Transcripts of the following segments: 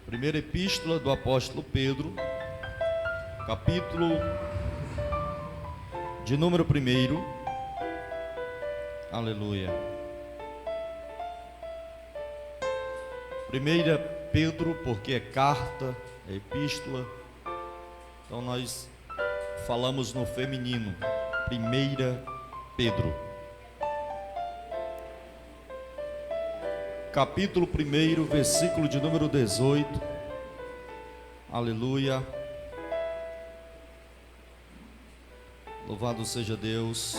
Primeira epístola do apóstolo Pedro, capítulo de número 1. Aleluia. Primeira Pedro, porque é carta, é epístola. Então nós falamos no feminino. Primeira Pedro. Capítulo 1, versículo de número 18. Aleluia. Louvado seja Deus.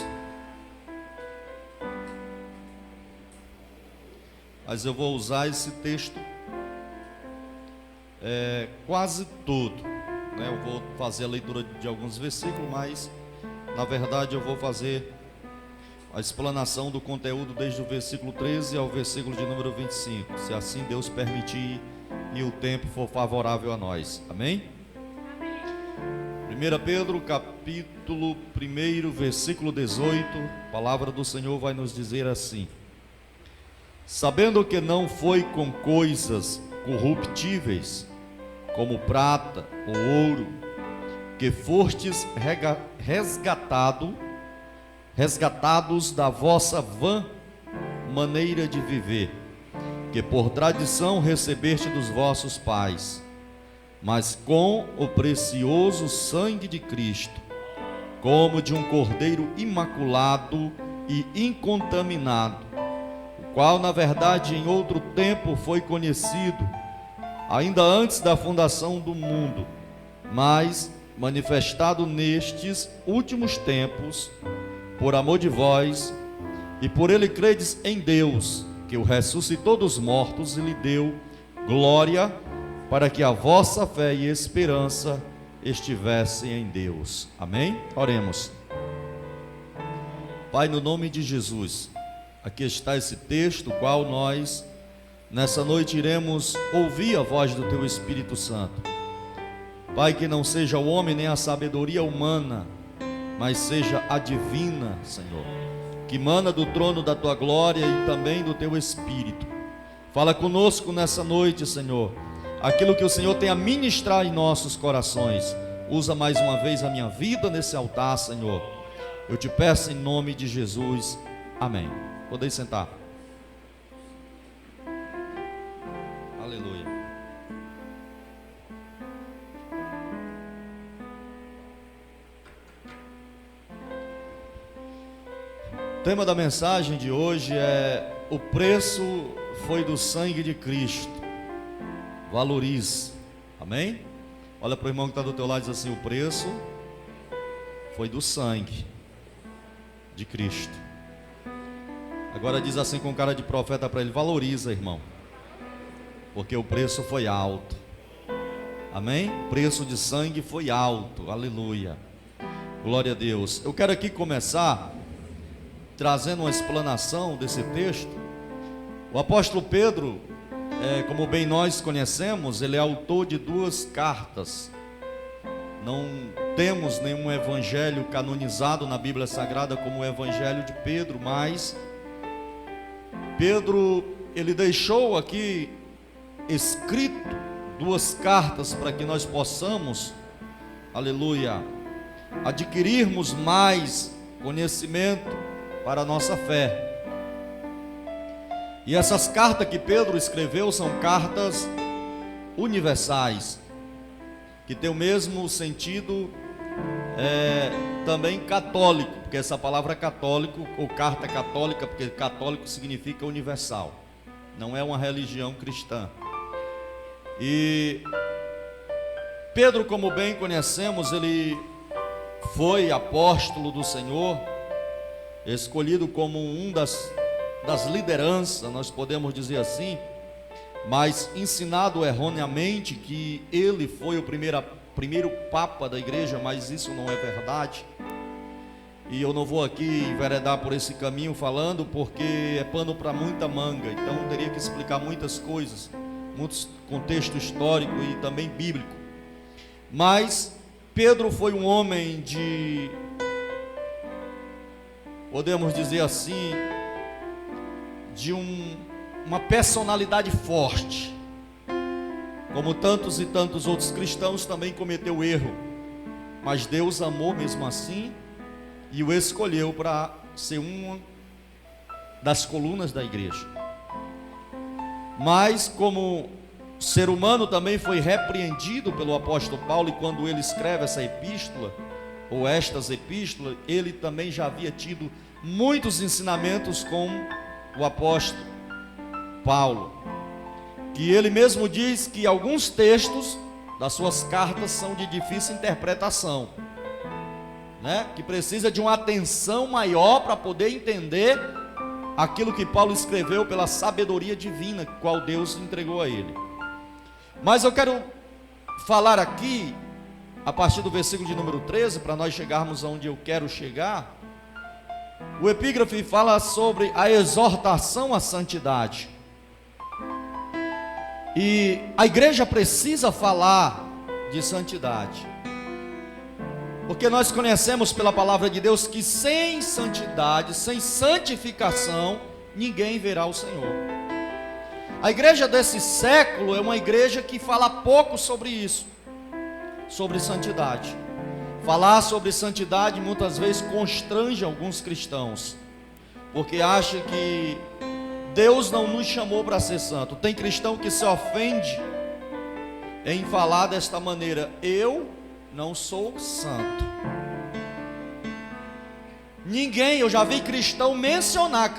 Mas eu vou usar esse texto quase todo, né? Eu vou fazer a leitura de alguns versículos, mas na verdade eu vou fazer a explanação do conteúdo desde o versículo 13 ao versículo de número 25, se assim Deus permitir e o tempo for favorável a nós. Amém? 1 Pedro, capítulo 1, versículo 18, a palavra do Senhor vai nos dizer assim: sabendo que não foi com coisas corruptíveis, como prata ou ouro, que fostes resgatados da vossa vã maneira de viver, que por tradição recebeste dos vossos pais, mas com o precioso sangue de Cristo, como de um cordeiro imaculado e incontaminado, o qual na verdade em outro tempo foi conhecido, ainda antes da fundação do mundo, mas manifestado nestes últimos tempos, por amor de vós, e por ele credes em Deus, que o ressuscitou dos mortos e lhe deu glória, para que a vossa fé e esperança estivessem em Deus. Amém? Oremos. Pai, no nome de Jesus, aqui está esse texto, qual nós nessa noite iremos ouvir a voz do Teu Espírito Santo. Pai, que não seja o homem nem a sabedoria humana, mas seja a divina, Senhor, que mana do trono da Tua glória e também do Teu Espírito. Fala conosco nessa noite, Senhor, aquilo que o Senhor tem a ministrar em nossos corações. Usa mais uma vez a minha vida nesse altar, Senhor. Eu te peço em nome de Jesus. Amém. Podem sentar. Aleluia. O tema da mensagem de hoje é: o preço foi do sangue de Cristo. Valorize. Amém? Olha para o irmão que está do teu lado e diz assim: o preço foi do sangue de Cristo. Agora diz assim com cara de profeta para ele: valoriza, irmão, porque o preço foi alto. Amém? O preço de sangue foi alto. Aleluia. Glória a Deus. Eu quero aqui começar trazendo uma explanação desse texto. O apóstolo Pedro, como bem nós conhecemos, ele é autor de 2 cartas. Não temos nenhum evangelho canonizado na Bíblia Sagrada como o evangelho de Pedro, mas Pedro, ele deixou aqui escrito 2 cartas para que nós possamos, aleluia, adquirirmos mais conhecimento para a nossa fé. E essas cartas que Pedro escreveu são cartas universais, que tem o mesmo sentido também católico, porque essa palavra católico, ou carta católica, porque católico significa universal, não é uma religião cristã. E Pedro, como bem conhecemos, ele foi apóstolo do Senhor, escolhido como um das lideranças, nós podemos dizer assim, mas ensinado erroneamente que ele foi o primeiro papa da igreja, mas isso não é verdade. E eu não vou aqui enveredar por esse caminho falando, porque é pano para muita manga, então eu teria que explicar muitas coisas, muitos contexto histórico e também bíblico. Mas Pedro foi um homem de, podemos dizer assim, de uma personalidade forte. como tantos e tantos outros cristãos, também cometeu erro, mas Deus amou mesmo assim e o escolheu para ser uma das colunas da igreja. Mas como ser humano também foi repreendido pelo apóstolo Paulo, e quando ele escreve essa epístola, ou estas epístolas, ele também já havia tido muitos ensinamentos com o apóstolo Paulo, que ele mesmo diz que alguns textos das suas cartas são de difícil interpretação, né? Que precisa de uma atenção maior para poder entender aquilo que Paulo escreveu pela sabedoria divina, qual Deus entregou a ele. Mas eu quero falar aqui, a partir do versículo de número 13, para nós chegarmos aonde eu quero chegar. O epígrafe fala sobre a exortação à santidade. E a igreja precisa falar de santidade, porque nós conhecemos pela palavra de Deus que sem santidade, sem santificação, ninguém verá o Senhor. A igreja desse século é uma igreja que fala pouco sobre isso, sobre santidade. Falar sobre santidade muitas vezes constrange alguns cristãos, porque acha que Deus não nos chamou para ser santo. Tem cristão que se ofende em falar desta maneira: eu não sou santo. Ninguém, eu já vi cristão mencionar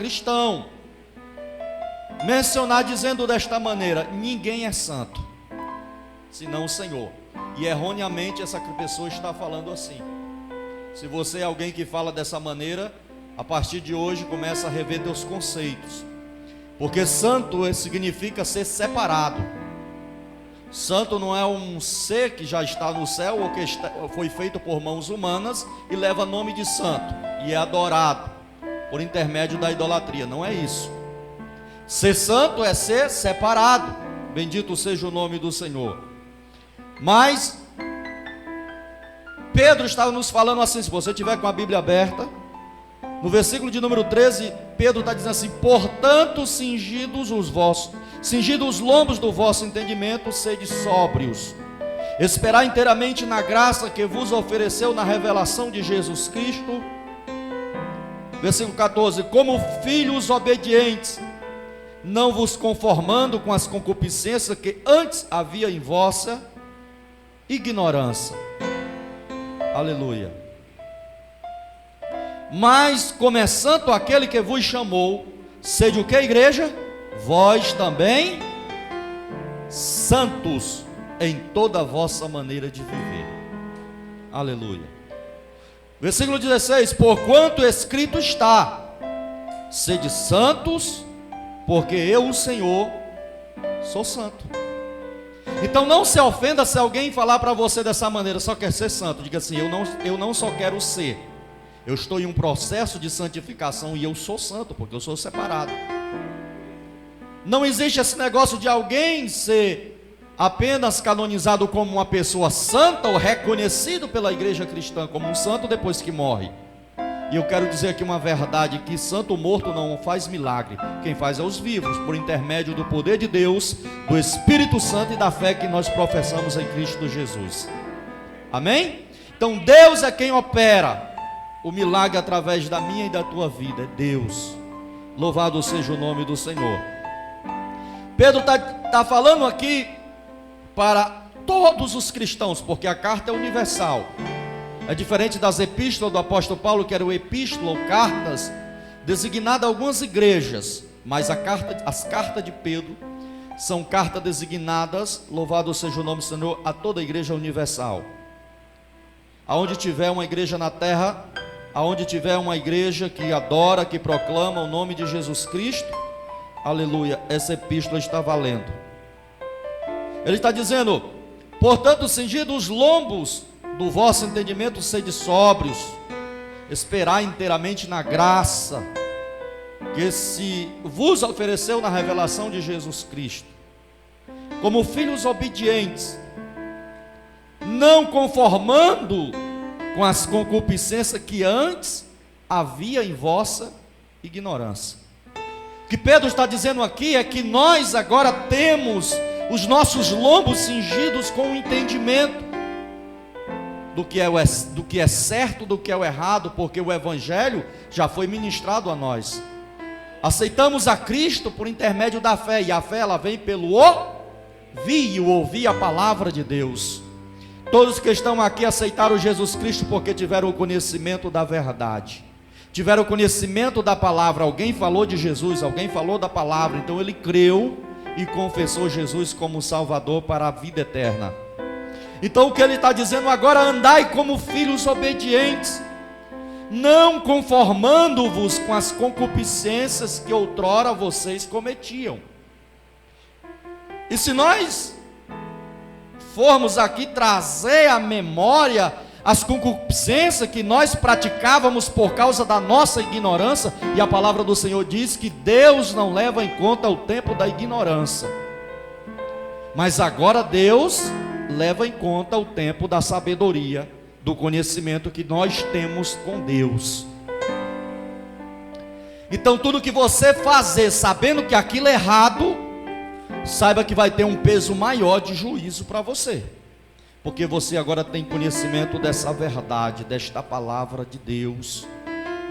dizendo desta maneira: ninguém é santo, senão o Senhor. E erroneamente essa pessoa está falando assim. Se você é alguém que fala dessa maneira, a partir de hoje começa a rever teus conceitos, porque santo significa ser separado. Santo não é um ser que já está no céu ou que foi feito por mãos humanas e leva nome de santo e é adorado por intermédio da idolatria. Não é isso. Ser santo é ser separado. Bendito seja o nome do Senhor. Mas Pedro estava nos falando assim, se você tiver com a Bíblia aberta, no versículo de número 13, Pedro está dizendo assim: portanto, cingidos os lombos do vosso entendimento, sede sóbrios, esperar inteiramente na graça que vos ofereceu na revelação de Jesus Cristo. Versículo 14: como filhos obedientes, não vos conformando com as concupiscências que antes havia em vossa ignorância. Aleluia. Mas começando aquele que vos chamou, sede o que, igreja? Vós também santos em toda a vossa maneira de viver. Aleluia. Versículo 16: porquanto escrito está: sede santos, porque eu, o Senhor, sou santo. Então não se ofenda se alguém falar para você dessa maneira: só quer ser santo. Diga assim: eu não só quero ser, eu estou em um processo de santificação e eu sou santo, porque eu sou separado. Não existe esse negócio de alguém ser apenas canonizado como uma pessoa santa ou reconhecido pela igreja cristã como um santo depois que morre. E eu quero dizer aqui uma verdade: que santo morto não faz milagre. Quem faz é os vivos, por intermédio do poder de Deus, do Espírito Santo e da fé que nós professamos em Cristo Jesus. Amém? Então Deus é quem opera o milagre através da minha e da tua vida. É Deus. Louvado seja o nome do Senhor. Pedro está falando aqui para todos os cristãos, porque a carta é universal. É diferente das epístolas do apóstolo Paulo, que eram epístolas ou cartas designadas a algumas igrejas, mas as cartas de Pedro são cartas designadas, louvado seja o nome do Senhor, a toda a igreja universal. Aonde tiver uma igreja na terra, aonde tiver uma igreja que adora, que proclama o nome de Jesus Cristo, aleluia, essa epístola está valendo. Ele está dizendo: portanto, cingidos os lombos do vosso entendimento, sede sóbrios, esperar inteiramente na graça que se vos ofereceu na revelação de Jesus Cristo, como filhos obedientes, não conformando com as concupiscências que antes havia em vossa ignorância. O que Pedro está dizendo aqui é que nós agora temos os nossos lombos cingidos com o entendimento do que é certo, do que é o errado, porque o Evangelho já foi ministrado a nós. Aceitamos a Cristo por intermédio da fé, e a fé ela vem pelo ouvir, e o ouvir a palavra de Deus. Todos que estão aqui aceitaram Jesus Cristo porque tiveram o conhecimento da verdade, tiveram o conhecimento da palavra. Alguém falou de Jesus, alguém falou da palavra, então ele creu e confessou Jesus como Salvador para a vida eterna. Então o que ele está dizendo agora: andai como filhos obedientes, não conformando-vos com as concupiscências que outrora vocês cometiam. E se nós formos aqui trazer à memória as concupiscências que nós praticávamos por causa da nossa ignorância, e a palavra do Senhor diz que Deus não leva em conta o tempo da ignorância, mas agora Deus leva em conta o tempo da sabedoria, do conhecimento que nós temos com Deus. Então tudo que você fazer sabendo que aquilo é errado, saiba que vai ter um peso maior de juízo para você, porque você agora tem conhecimento dessa verdade, desta palavra de Deus.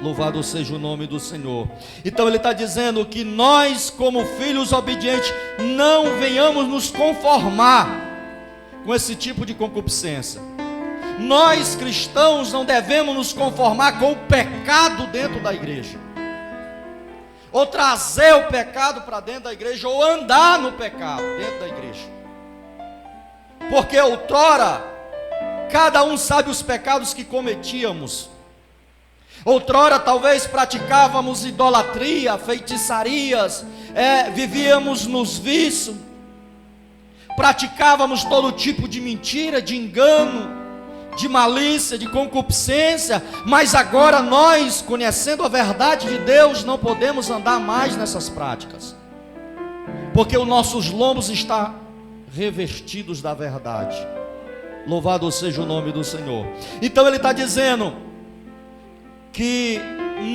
Louvado seja o nome do Senhor. Então ele está dizendo que nós, como filhos obedientes, não venhamos nos conformar com esse tipo de concupiscência. Nós cristãos não devemos nos conformar com o pecado dentro da igreja, ou trazer o pecado para dentro da igreja, ou andar no pecado dentro da igreja, porque outrora cada um sabe os pecados que cometíamos. Outrora talvez praticávamos idolatria, feitiçarias, vivíamos nos vícios, praticávamos todo tipo de mentira, de engano, de malícia, de concupiscência, mas agora nós, conhecendo a verdade de Deus, não podemos andar mais nessas práticas, porque os nossos lombos estão revestidos da verdade. Louvado seja o nome do Senhor. Então ele está dizendo que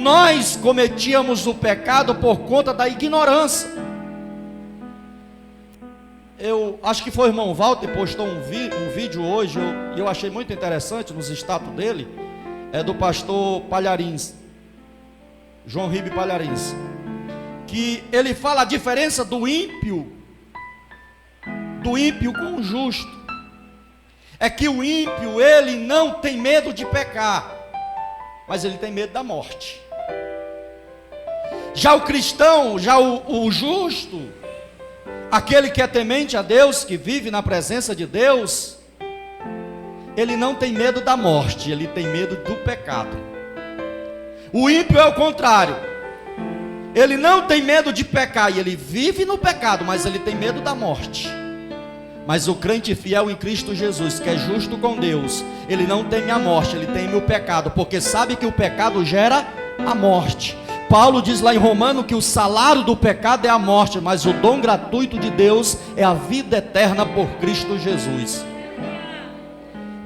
nós cometíamos o pecado por conta da ignorância. Eu acho que foi o irmão Walter que postou um vídeo hoje, e eu achei muito interessante nos status dele, do pastor Palharins, João Ribe Palharins, que ele fala a diferença do ímpio com o justo. É que o ímpio, ele não tem medo de pecar, mas ele tem medo da morte. Já o cristão, já o justo, aquele que é temente a Deus, que vive na presença de Deus, ele não tem medo da morte, ele tem medo do pecado. O ímpio é o contrário, ele não tem medo de pecar, e ele vive no pecado, mas ele tem medo da morte. Mas o crente fiel em Cristo Jesus, que é justo com Deus, ele não teme a morte, ele teme o pecado, porque sabe que o pecado gera a morte. Paulo diz lá em Romanos que o salário do pecado é a morte, mas o dom gratuito de Deus é a vida eterna por Cristo Jesus.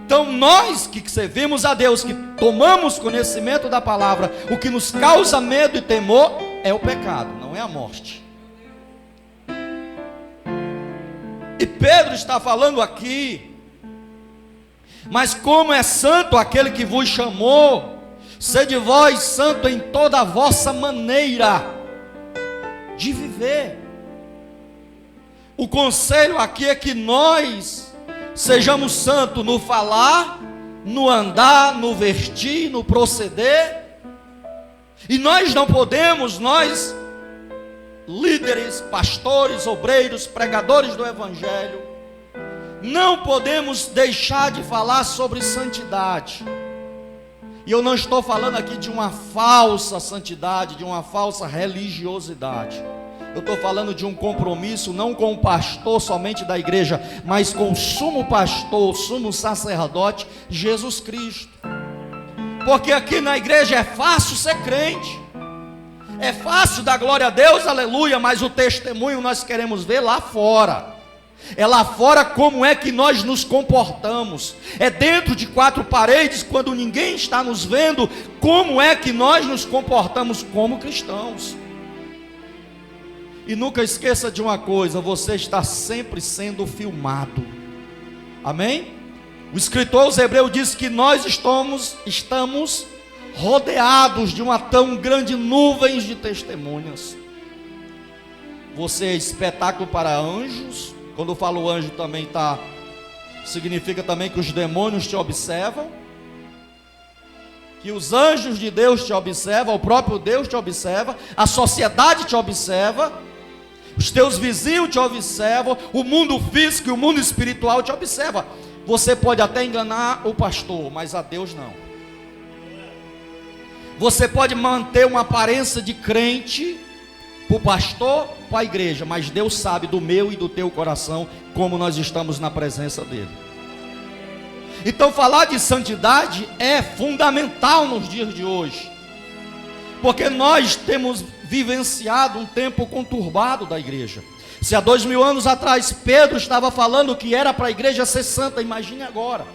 Então nós que servimos a Deus, que tomamos conhecimento da palavra, o que nos causa medo e temor é o pecado, não é a morte. E Pedro está falando aqui: mas como é santo aquele que vos chamou, sede vós santo em toda a vossa maneira de viver. O conselho aqui é que nós sejamos santos no falar, no andar, no vestir, no proceder. E nós não podemos, nós líderes, pastores, obreiros, pregadores do Evangelho, não podemos deixar de falar sobre santidade. E eu não estou falando aqui de uma falsa santidade, de uma falsa religiosidade. Eu estou falando de um compromisso, não com o pastor somente da igreja, mas com o sumo pastor, o sumo sacerdote, Jesus Cristo. Porque aqui na igreja é fácil ser crente, é fácil dar glória a Deus, aleluia, mas o testemunho nós queremos ver lá fora. É lá fora como é que nós nos comportamos. É dentro de quatro paredes, quando ninguém está nos vendo, como é que nós nos comportamos como cristãos. E nunca esqueça de uma coisa: você está sempre sendo filmado. Amém? O escritor aos Hebreus diz que nós estamos rodeados de uma tão grande nuvem de testemunhas. Você é espetáculo para anjos. Quando eu falo anjo também significa também que os demônios te observam, que os anjos de Deus te observam, o próprio Deus te observa, a sociedade te observa, os teus vizinhos te observam, o mundo físico e o mundo espiritual te observa. Você pode até enganar o pastor, mas a Deus não. Você pode manter uma aparência de crente para o pastor, para a igreja, mas Deus sabe do meu e do teu coração, como nós estamos na presença dele. Então falar de santidade é fundamental nos dias de hoje, porque nós temos vivenciado um tempo conturbado da igreja. Se há 2000 anos atrás Pedro estava falando que era para a igreja ser santa, imagine agora.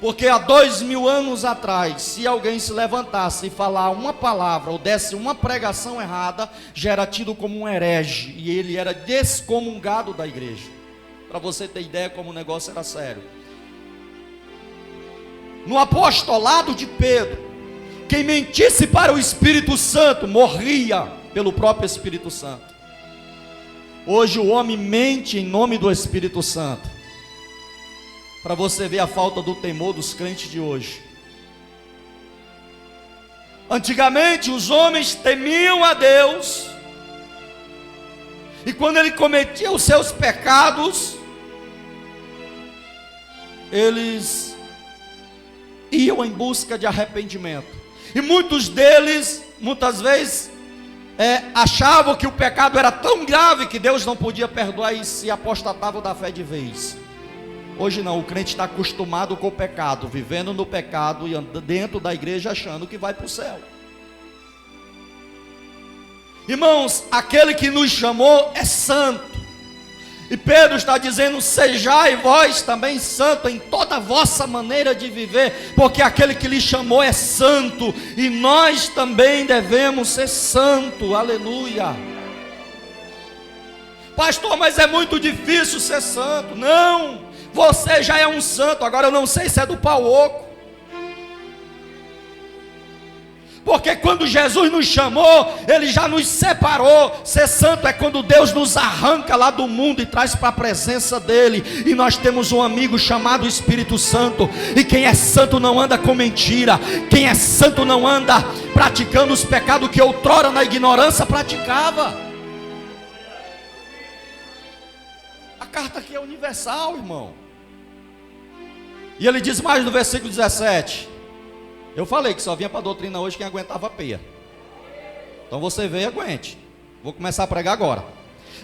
Porque há 2000 anos atrás, se alguém se levantasse e falar uma palavra ou desse uma pregação errada, já era tido como um herege e ele era descomungado da igreja. Para você ter ideia como o negócio era sério. No apostolado de Pedro, quem mentisse para o Espírito Santo morria pelo próprio Espírito Santo. Hoje o homem mente em nome do Espírito Santo. Para você ver a falta do temor dos crentes de hoje. Antigamente os homens temiam a Deus, e quando ele cometia os seus pecados, eles iam em busca de arrependimento. E muitos deles, muitas vezes, achavam que o pecado era tão grave que Deus não podia perdoar e se apostatavam da fé de vez. Hoje não, o crente está acostumado com o pecado, vivendo no pecado e andando dentro da igreja achando que vai para o céu. Irmãos, aquele que nos chamou é santo. E Pedro está dizendo: sejai vós também santo em toda a vossa maneira de viver, porque aquele que lhe chamou é santo, e nós também devemos ser santo. Aleluia. Pastor, mas é muito difícil ser santo. Não, você já é um santo. Agora eu não sei se é do pau oco, porque quando Jesus nos chamou, Ele já nos separou. Ser santo é quando Deus nos arranca lá do mundo e traz para a presença dEle. E nós temos um amigo chamado Espírito Santo. E quem é santo não anda com mentira. Quem é santo não anda praticando os pecados que outrora na ignorância praticava. A carta aqui é universal, irmão. E ele diz mais no versículo 17. Eu falei que só vinha para a doutrina hoje quem aguentava a peia. Então você veio e aguente. Vou começar a pregar agora.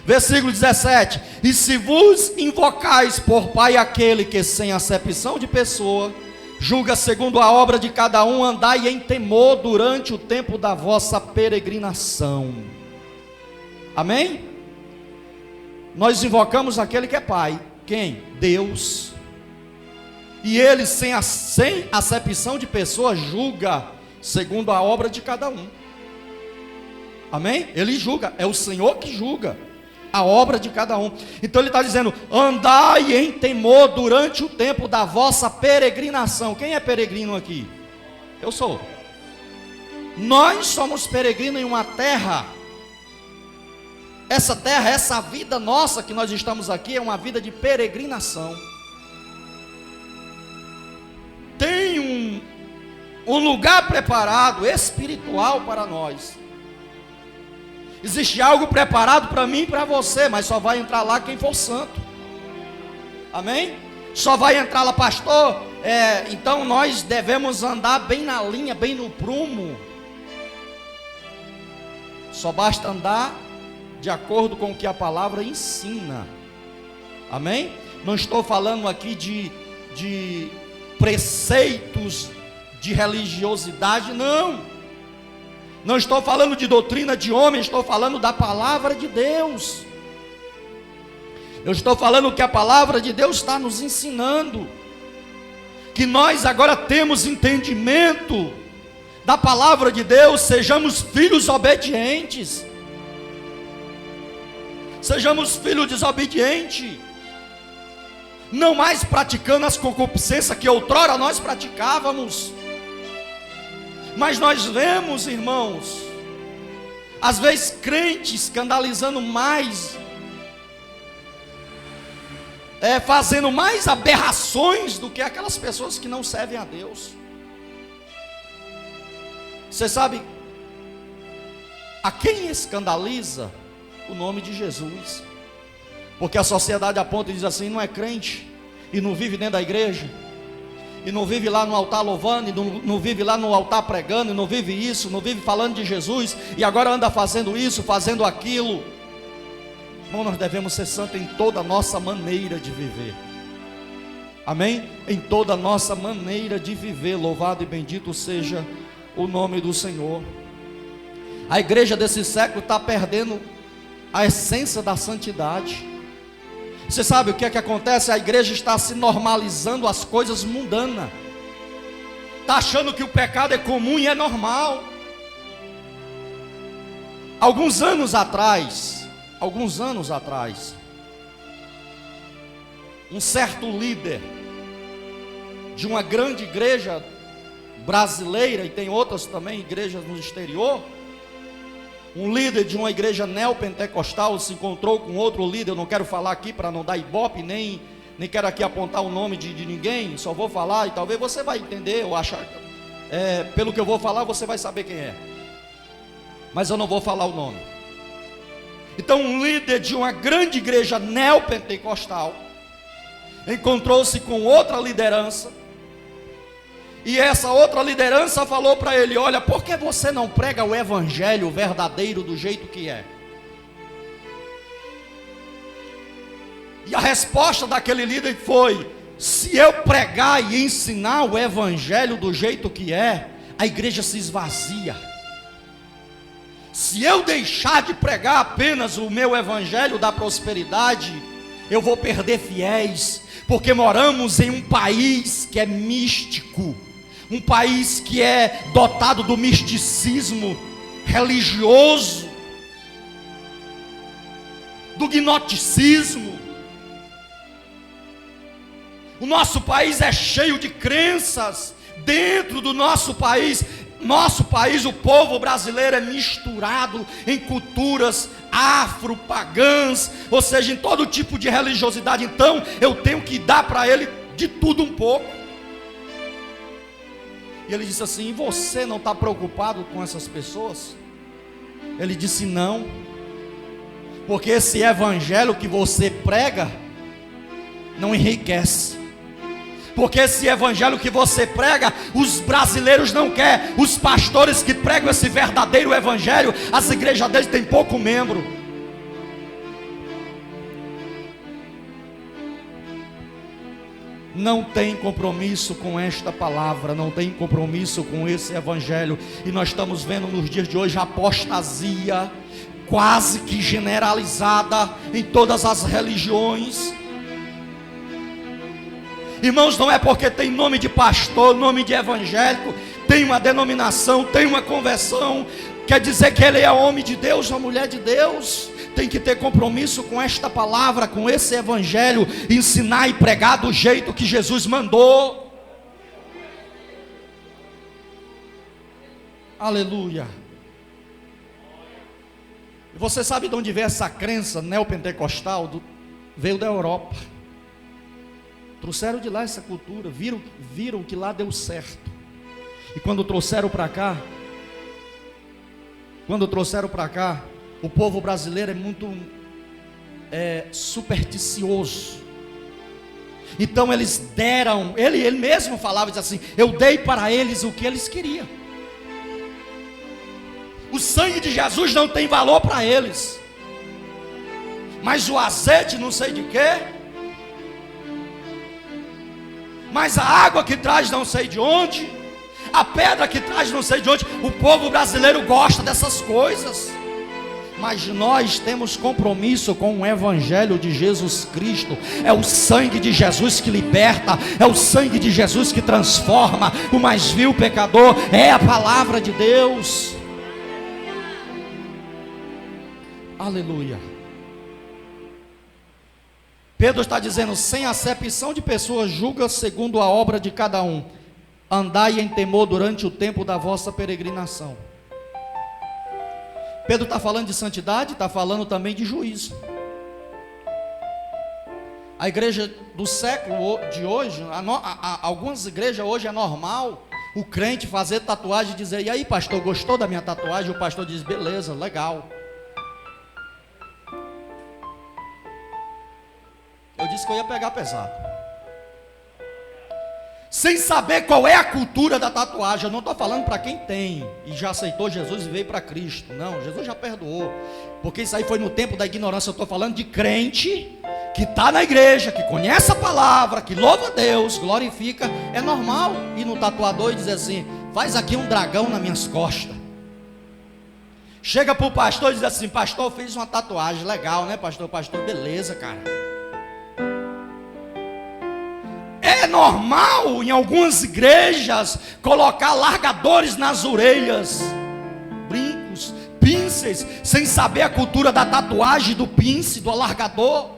Versículo 17. E se vos invocais por Pai aquele que sem acepção de pessoa julga segundo a obra de cada um, andai em temor durante o tempo da vossa peregrinação. Amém? Nós invocamos aquele que é Pai. Quem? Deus. E Ele sem acepção de pessoa julga segundo a obra de cada um. Amém? Ele julga, é o Senhor que julga a obra de cada um. Então Ele está dizendo: andai em temor durante o tempo da vossa peregrinação. Quem é peregrino aqui? Eu sou. Nós somos peregrinos em uma terra. Essa terra, essa vida nossa que nós estamos aqui, é uma vida de peregrinação. Tem um lugar preparado espiritual para nós. Existe algo preparado para mim e para você, mas só vai entrar lá quem for santo. Amém? Só vai entrar lá, pastor. Então nós devemos andar bem na linha, bem no prumo. Só basta andar de acordo com o que a palavra ensina. Amém? Não estou falando aqui de preceitos de religiosidade, não. Não estou falando de doutrina de homem, estou falando da palavra de Deus. Eu estou falando que a palavra de Deus está nos ensinando, que nós agora temos entendimento da palavra de Deus, sejamos filhos obedientes. Sejamos filhos desobedientes, não mais praticando as concupiscências que outrora nós praticávamos. Mas nós vemos, irmãos, às vezes crentes escandalizando mais, fazendo mais aberrações do que aquelas pessoas que não servem a Deus. Você sabe a quem escandaliza? O nome de Jesus. Porque a sociedade aponta e diz assim: não é crente, e não vive dentro da igreja, e não vive lá no altar louvando, e não vive lá no altar pregando, e não vive isso, não vive falando de Jesus, e agora anda fazendo isso, fazendo aquilo. Irmão, nós devemos ser santos em toda a nossa maneira de viver. Amém? Em toda a nossa maneira de viver. Louvado e bendito seja o nome do Senhor. A igreja desse século está perdendo a essência da santidade. Você sabe o que é que acontece? A igreja está se normalizando as coisas mundanas, está achando que o pecado é comum e é normal. Alguns anos atrás, um certo líder de uma grande igreja brasileira, e tem outras também, igrejas no exterior, um líder de uma igreja neopentecostal se encontrou com outro líder. Eu não quero falar aqui para não dar ibope, nem quero aqui apontar o nome de ninguém, só vou falar, e talvez você vai entender, ou achar, pelo que eu vou falar, você vai saber quem é, mas eu não vou falar o nome. Então, um líder de uma grande igreja neopentecostal encontrou-se com outra liderança, e essa outra liderança falou para ele: olha, por que você não prega o evangelho verdadeiro do jeito que é? E a resposta daquele líder foi: se eu pregar e ensinar o evangelho do jeito que é, a igreja se esvazia. Se eu deixar de pregar apenas o meu evangelho da prosperidade, eu vou perder fiéis, porque moramos em um país que é místico, um país que é dotado do misticismo religioso, do gnosticismo. O nosso país é cheio de crenças. Dentro do nosso país, o povo brasileiro é misturado em culturas afro-pagãs, ou seja, em todo tipo de religiosidade. Então eu tenho que dar para ele de tudo um pouco. E ele disse assim: e você não está preocupado com essas pessoas? Ele disse: não, porque esse evangelho que você prega não enriquece. Porque esse evangelho que você prega, os brasileiros não querem. Os pastores que pregam esse verdadeiro evangelho, as igrejas deles têm pouco membro. Não tem compromisso com esta palavra, não tem compromisso com esse evangelho. E nós estamos vendo nos dias de hoje a apostasia quase que generalizada em todas as religiões. Irmãos, não é porque tem nome de pastor, nome de evangélico, tem uma denominação, tem uma conversão, quer dizer que ele é homem de Deus ou mulher de Deus. Tem que ter compromisso com esta palavra, com esse evangelho, ensinar e pregar do jeito que Jesus mandou. Aleluia. E você sabe de onde veio essa crença neopentecostal? Veio da Europa. Trouxeram de lá essa cultura, viram que lá deu certo. E quando trouxeram para cá, o povo brasileiro é muito supersticioso. Então eles deram, ele mesmo falava, diz assim: eu dei para eles o que eles queriam. O sangue de Jesus não tem valor para eles, mas o azeite não sei de quê, mas a água que traz não sei de onde, a pedra que traz não sei de onde. O povo brasileiro gosta dessas coisas. Mas nós temos compromisso com o evangelho de Jesus Cristo. É o sangue de Jesus que liberta, é o sangue de Jesus que transforma o mais vil pecador, é a palavra de Deus. Aleluia. Pedro está dizendo: sem acepção de pessoas, julga segundo a obra de cada um. Andai em temor durante o tempo da vossa peregrinação. Pedro está falando de santidade, está falando também de juízo. A igreja do século de hoje, algumas igrejas hoje é normal o crente fazer tatuagem e dizer: e aí, pastor, gostou da minha tatuagem? O pastor diz: beleza, legal. Eu disse que eu ia pegar pesado. Sem saber qual é a cultura da tatuagem. Eu não estou falando para quem tem e já aceitou Jesus e veio para Cristo. Não, Jesus já perdoou. Porque isso aí foi no tempo da ignorância. Eu estou falando de crente que está na igreja, que conhece a palavra, que louva a Deus, glorifica. É normal ir no tatuador e dizer assim: faz aqui um dragão nas minhas costas. Chega para o pastor e diz assim: pastor, eu fiz uma tatuagem. Legal, né, pastor? Pastor, beleza, cara. É normal em algumas igrejas colocar largadores nas orelhas, brincos, pinces, sem saber a cultura da tatuagem, do pince, do alargador.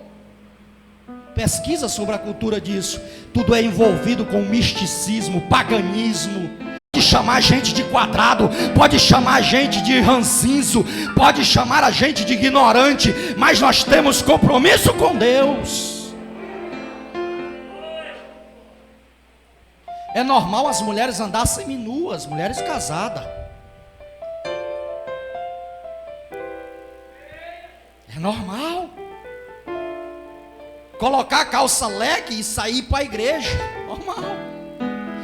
Pesquisa sobre a cultura disso. Tudo é envolvido com misticismo, paganismo. Pode chamar a gente de quadrado, pode chamar a gente de rancinzo, pode chamar a gente de ignorante, mas nós temos compromisso com Deus. É normal as mulheres andar seminuas, mulheres casadas. É normal. Colocar a calça leque e sair para a igreja. Normal.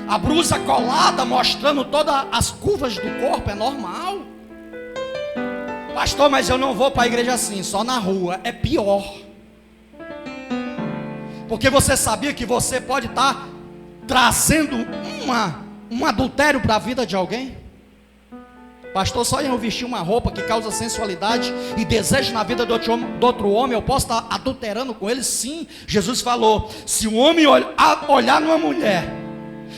A blusa colada mostrando todas as curvas do corpo. É normal. Pastor, mas eu não vou para a igreja assim, só na rua. É pior. Porque você sabia que você pode estar trazendo um adultério para a vida de alguém? Pastor, só eu vestir uma roupa que causa sensualidade e desejo na vida do outro homem, eu posso estar adulterando com ele? Sim, Jesus falou: se o homem olhar numa mulher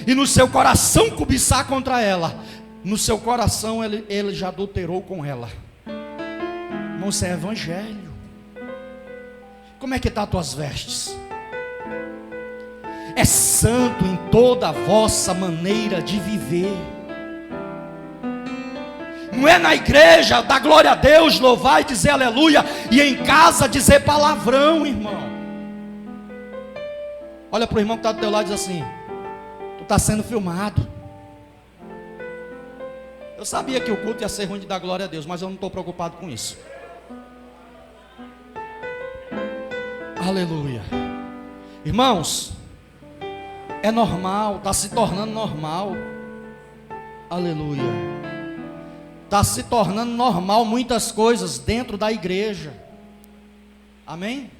e no seu coração cobiçar contra ela, no seu coração ele já adulterou com ela. Irmão, isso é evangelho. Como é que está as tuas vestes? É santo em toda a vossa maneira de viver. Não é na igreja dar glória a Deus, louvar e dizer aleluia, e em casa dizer palavrão, irmão. Olha para o irmão que está do teu lado e diz assim: tu está sendo filmado. Eu sabia que o culto ia ser ruim de dar glória a Deus, mas eu não estou preocupado com isso. Aleluia. Irmãos, é normal, está se tornando normal. Aleluia. Está se tornando normal muitas coisas dentro da igreja. Amém?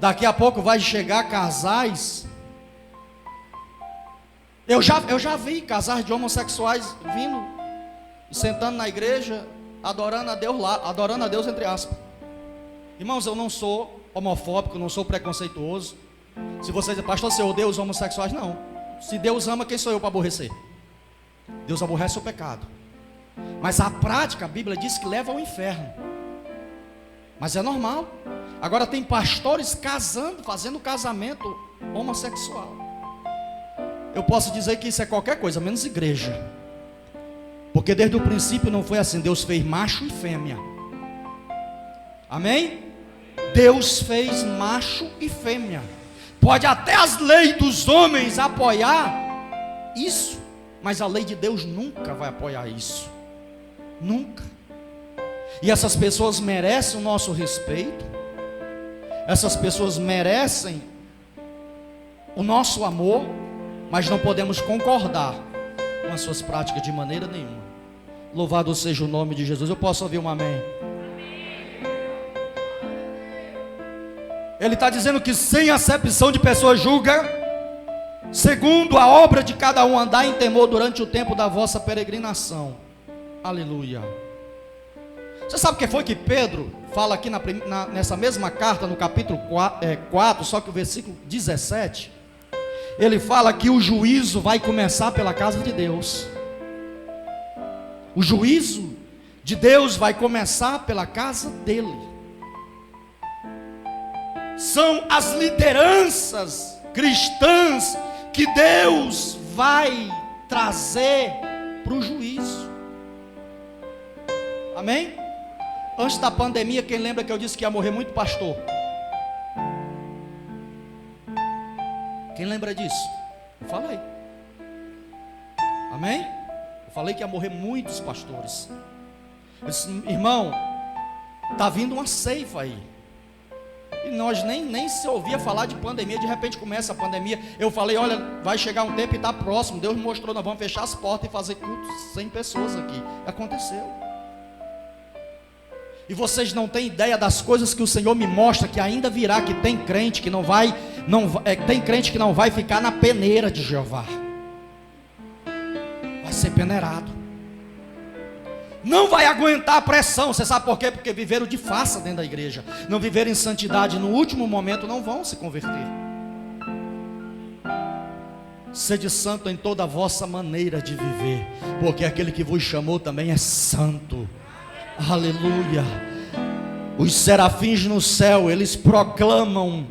Daqui a pouco vai chegar casais. Eu já vi casais de homossexuais vindo e sentando na igreja, adorando a Deus lá, adorando a Deus entre aspas. Irmãos, eu não sou homofóbico, não sou preconceituoso. Se você diz: pastor, você odeia os homossexuais? Não. Se Deus ama, quem sou eu para aborrecer? Deus aborrece o pecado. Mas a prática, a Bíblia diz que leva ao inferno. Mas é normal. Agora tem pastores casando, fazendo casamento homossexual. Eu posso dizer que isso é qualquer coisa, menos igreja. Porque desde o princípio não foi assim. Deus fez macho e fêmea. Amém? Deus fez macho e fêmea. Pode até as leis dos homens apoiar isso, mas a lei de Deus nunca vai apoiar isso. Nunca. E essas pessoas merecem o nosso respeito. Essas pessoas merecem o nosso amor, mas não podemos concordar com as suas práticas de maneira nenhuma. Louvado seja o nome de Jesus. Eu posso ouvir um amém? Ele está dizendo que sem acepção de pessoas julga, segundo a obra de cada um, andar em temor durante o tempo da vossa peregrinação. Aleluia. Você sabe o que foi que Pedro fala aqui nessa mesma carta, no capítulo 4, só que o versículo 17, ele fala que o juízo vai começar pela casa de Deus. O juízo de Deus vai começar pela casa dele. São as lideranças cristãs que Deus vai trazer para o juízo. Amém? Antes da pandemia, quem lembra que eu disse que ia morrer muito pastor? Quem lembra disso? Eu falei. Amém? Eu falei que ia morrer muitos pastores. Eu disse, irmão, está vindo uma ceifa aí. E nós nem se ouvia falar de pandemia. De repente começa a pandemia. Eu falei, olha, vai chegar um tempo e está próximo. Deus me mostrou, nós vamos fechar as portas e fazer cultos 100 pessoas aqui. Aconteceu. E vocês não têm ideia das coisas que o Senhor me mostra, que ainda virá, que tem crente que tem crente que não vai ficar na peneira de Jeová. Vai ser peneirado. Não vai aguentar a pressão. Você sabe por quê? Porque viveram de farsa dentro da igreja. Não viveram em santidade. No último momento não vão se converter. Sede santo em toda a vossa maneira de viver, porque aquele que vos chamou também é santo. Aleluia. Os serafins no céu, eles proclamam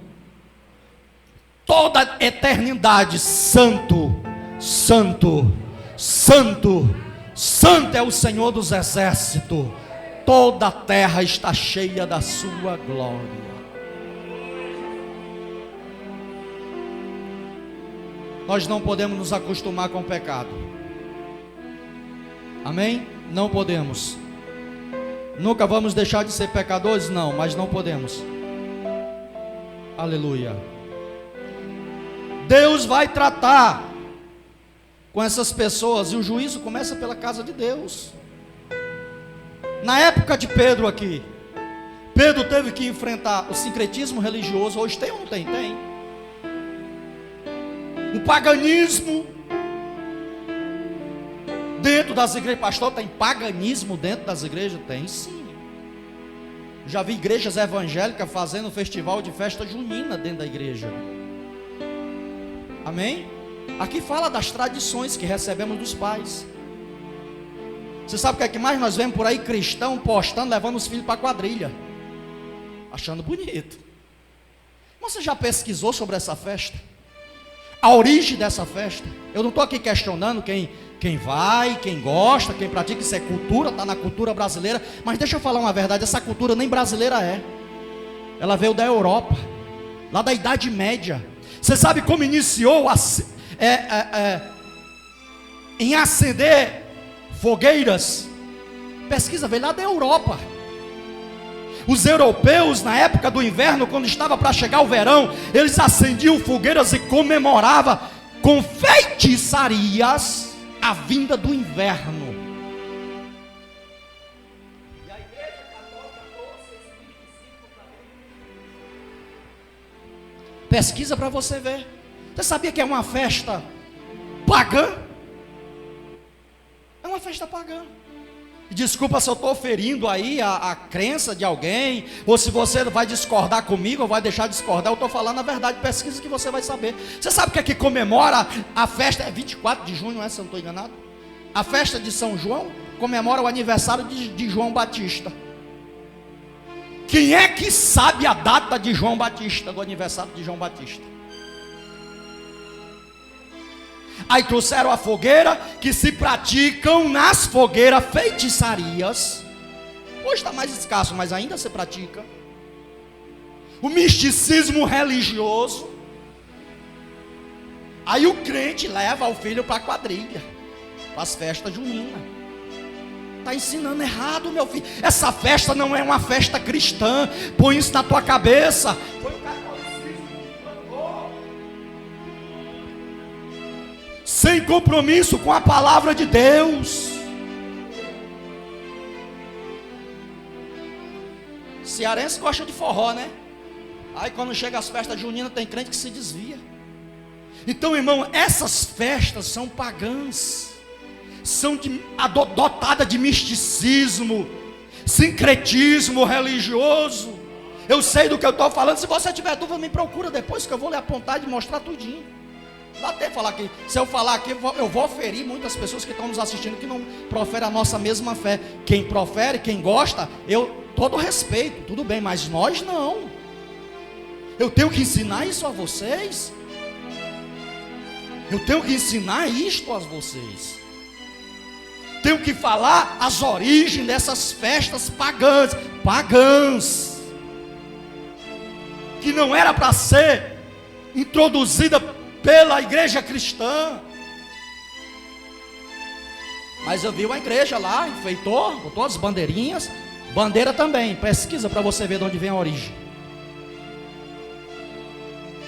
toda a eternidade: santo, santo, santo, santo é o Senhor dos exércitos. Toda a terra está cheia da sua glória. Nós não podemos nos acostumar com o pecado. Amém? Não podemos. Nunca vamos deixar de ser pecadores? Não, mas não podemos. Aleluia. Deus vai tratar com essas pessoas, e o juízo começa pela casa de Deus. Na época de Pedro aqui, Pedro teve que enfrentar o sincretismo religioso. Hoje tem ou não tem? Tem. O paganismo dentro das igrejas. Pastor, tem paganismo dentro das igrejas? Tem sim. Já vi igrejas evangélicas fazendo festival de festa junina dentro da igreja. Amém? Aqui fala das tradições que recebemos dos pais. Você sabe o que é que mais nós vemos por aí? Cristão postando, levando os filhos para a quadrilha, achando bonito. Mas você já pesquisou sobre essa festa? A origem dessa festa? Eu não estou aqui questionando quem vai, quem gosta, quem pratica. Isso é cultura, está na cultura brasileira. Mas deixa eu falar uma verdade, essa cultura nem brasileira é. Ela veio da Europa, lá da Idade Média. Você sabe como iniciou em acender fogueiras? Pesquisa, veio lá da Europa. Os europeus, na época do inverno, quando estava para chegar o verão, eles acendiam fogueiras e comemoravam com feitiçarias a vinda do inverno. E a igreja católica trouxe esse princípio para ele. Pesquisa para você ver. Você sabia que é uma festa pagã? É uma festa pagã. Desculpa se eu estou ferindo aí a crença de alguém, ou se você vai discordar comigo, ou vai deixar de discordar. Eu estou falando a verdade, pesquisa que você vai saber. Você sabe o que é que comemora a festa? É 24 de junho, não é? Se eu não estou enganado. A festa de São João comemora o aniversário de João Batista. Quem é que sabe a data de João Batista, do aniversário de João Batista? Aí trouxeram a fogueira, que se praticam nas fogueiras feitiçarias. Hoje está mais escasso, mas ainda se pratica. O misticismo religioso. Aí o crente leva o filho para a quadrilha, para as festas juninas. Está ensinando errado, meu filho. Essa festa não é uma festa cristã. Põe isso na tua cabeça. Foi o catolicismo que plantou. Sem compromisso com a palavra de Deus. Cearense gosta de forró, né? Aí quando chega as festas juninas, tem crente que se desvia. Então, irmão, essas festas são pagãs, são dotadas de misticismo, sincretismo religioso. Eu sei do que eu estou falando. Se você tiver dúvida, me procura depois, que eu vou lhe apontar e mostrar tudinho. Dá até falar aqui. Se eu falar aqui, eu vou ferir muitas pessoas que estão nos assistindo, que não proferem a nossa mesma fé. Quem profere, quem gosta, eu todo respeito, tudo bem, mas nós não. Eu tenho que ensinar isso a vocês? Eu tenho que ensinar isto a vocês. Tenho que falar as origens dessas festas pagãs, que não era para ser introduzida pela igreja cristã. Mas eu vi uma igreja lá, enfeitou, botou as bandeirinhas, bandeira também, pesquisa para você ver de onde vem a origem.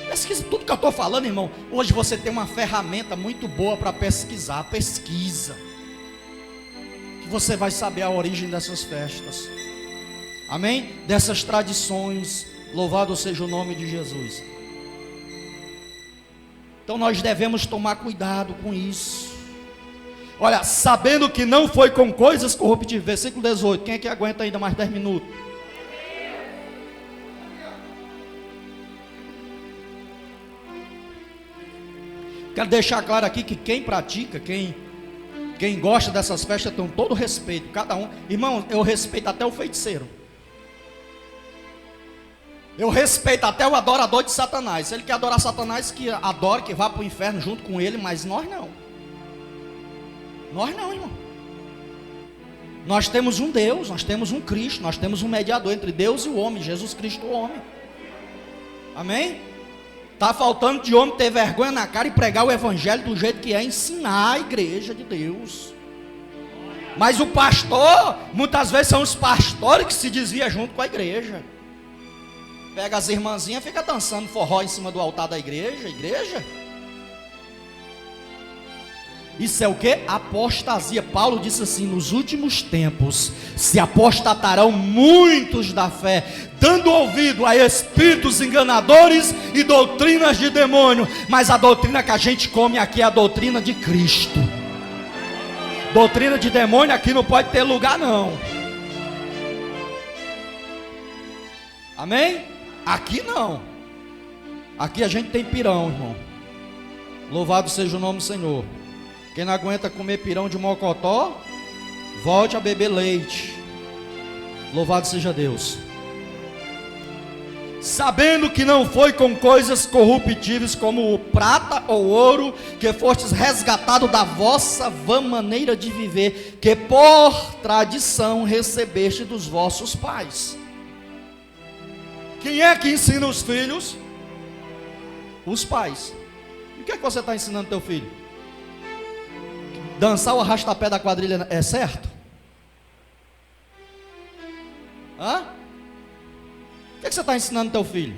Pesquisa tudo que eu estou falando, irmão. Hoje você tem uma ferramenta muito boa para pesquisar, pesquisa. Que você vai saber a origem dessas festas. Amém? Dessas tradições. Louvado seja o nome de Jesus. Então nós devemos tomar cuidado com isso. Olha, sabendo que não foi com coisas corruptíveis. Versículo 18. Quem é que aguenta ainda mais 10 minutos? Quero deixar claro aqui que quem pratica, quem gosta dessas festas, tem todo respeito, cada um. Irmão, eu respeito até o feiticeiro. Eu respeito até o adorador de Satanás. Se ele quer adorar Satanás, que adore, que vá para o inferno junto com ele, mas nós não. Nós não, irmão. Nós temos um Deus, nós temos um Cristo, nós temos um mediador entre Deus e o homem, Jesus Cristo o homem. Amém? Está faltando de homem ter vergonha na cara e pregar o evangelho do jeito que é, ensinar a igreja de Deus. Mas o pastor, muitas vezes são os pastores que se desviam junto com a igreja. Pega as irmãzinhas e fica dançando forró em cima do altar da igreja. Isso é o que? Apostasia. Paulo disse assim: nos últimos tempos se apostatarão muitos da fé, dando ouvido a espíritos enganadores e doutrinas de demônio. Mas a doutrina que a gente come aqui é a doutrina de Cristo. Doutrina de demônio aqui não pode ter lugar não. Amém? Aqui não. Aqui a gente tem pirão, irmão. Louvado seja o nome do Senhor. Quem não aguenta comer pirão de mocotó, volte a beber leite. Louvado seja Deus. Sabendo que não foi com coisas corruptíveis como o prata ou ouro, que fostes resgatado da vossa vã maneira de viver, que por tradição recebeste dos vossos pais. Quem é que ensina os filhos? Os pais. E o que é que você está ensinando teu filho? Dançar o arrastapé da quadrilha é certo? Hã? O que você está ensinando teu filho?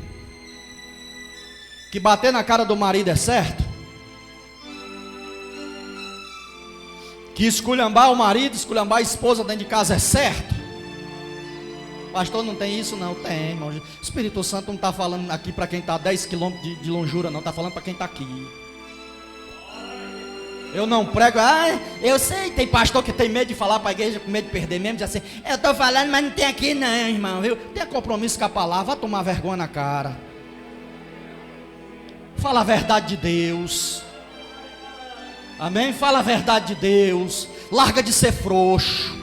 Que bater na cara do marido é certo? Que esculhambar o marido, esculhambar a esposa dentro de casa é certo? Pastor, não tem isso? Não, tem, irmão. O Espírito Santo não está falando aqui para quem está a 10 quilômetros de longura, não. Está falando para quem está aqui. Eu não prego, eu sei, tem pastor que tem medo de falar para a igreja, com medo de perder mesmo, diz assim: eu estou falando, mas não tem aqui não, irmão, viu? Tenha compromisso com a palavra, vai tomar vergonha na cara. Fala a verdade de Deus. Amém? Fala a verdade de Deus. Larga de ser frouxo.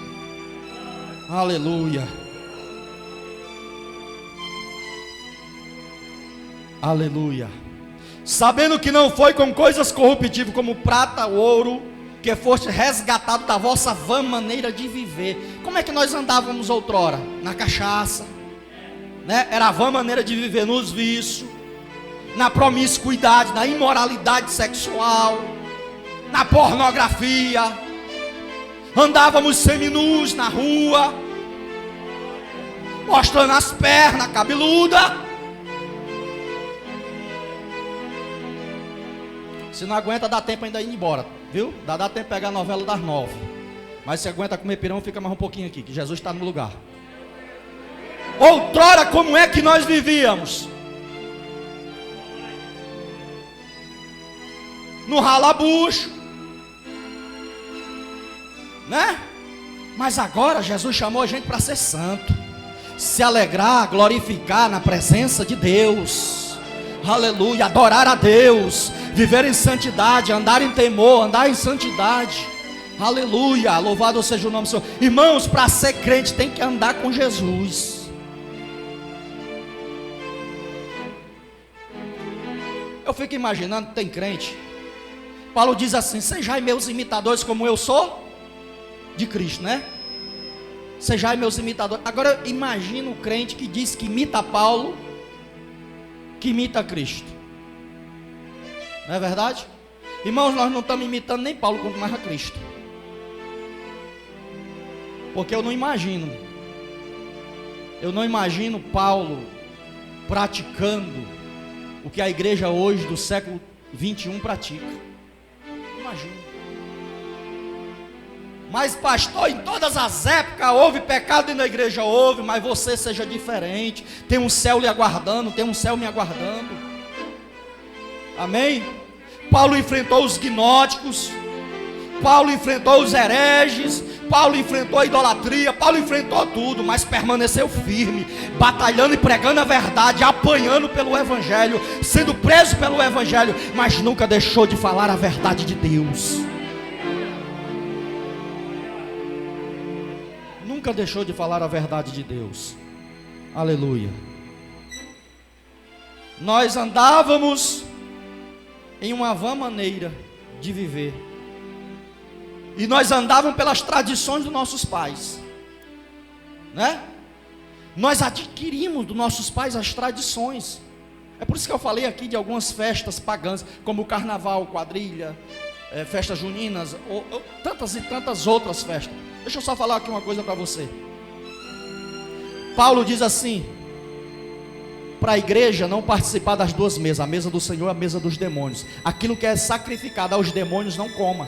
Aleluia. Aleluia. Sabendo que não foi com coisas corruptíveis como prata ou ouro, que foste resgatado da vossa vã maneira de viver. Como é que nós andávamos outrora? Na cachaça, né? Era a vã maneira de viver nos vícios, na promiscuidade, na imoralidade sexual, na pornografia. Andávamos seminus na rua, mostrando as pernas cabeludas. Se não aguenta, dá tempo ainda de ir embora, viu? Dá tempo de pegar a novela das 9. Mas se aguenta comer pirão, fica mais um pouquinho aqui, que Jesus está no lugar. Outrora, como é que nós vivíamos? No ralabucho, né? Mas agora Jesus chamou a gente para ser santo, se alegrar, glorificar na presença de Deus. Aleluia, adorar a Deus, viver em santidade, andar em temor, andar em santidade. Aleluia, louvado seja o nome do Senhor. Irmãos, para ser crente tem que andar com Jesus. Eu fico imaginando, tem crente. Paulo diz assim: sejai meus imitadores como eu sou de Cristo, né? Sejai meus imitadores. Agora imagina o crente que diz que imita Paulo, que imita Cristo. Não é verdade? Irmãos, nós não estamos imitando nem Paulo, quanto mais a Cristo. Porque eu não imagino Paulo praticando o que a igreja hoje do século 21 pratica. Imagino. Mas pastor, em todas as épocas houve pecado e na igreja houve, mas você seja diferente. Tem um céu lhe aguardando, tem um céu me aguardando. Amém? Paulo enfrentou os gnósticos, Paulo enfrentou os hereges, Paulo enfrentou a idolatria, Paulo enfrentou tudo, mas permaneceu firme, batalhando e pregando a verdade, apanhando pelo evangelho, sendo preso pelo evangelho, mas nunca deixou de falar a verdade de Deus. Nunca deixou de falar a verdade de Deus. Aleluia. Nós andávamos em uma vã maneira de viver, e nós andávamos pelas tradições dos nossos pais, né? Nós adquirimos dos nossos pais as tradições. É por isso que eu falei aqui de algumas festas pagãs, como o carnaval, quadrilha, festas juninas, ou tantas e tantas outras festas. Deixa eu só falar aqui uma coisa para você. Paulo diz assim, para a igreja não participar das duas mesas, a mesa do Senhor e a mesa dos demônios. Aquilo que é sacrificado aos demônios não coma.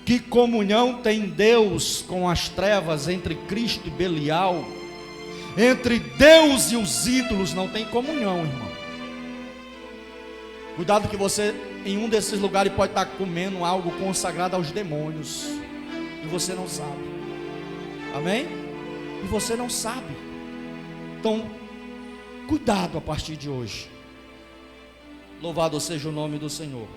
Que comunhão tem Deus com as trevas? Entre Cristo e Belial? Entre Deus e os ídolos não tem comunhão, irmão. Cuidado que você em um desses lugares pode estar comendo algo consagrado aos demônios e você não sabe. Amém? E você não sabe. Então, cuidado a partir de hoje. Louvado seja o nome do Senhor.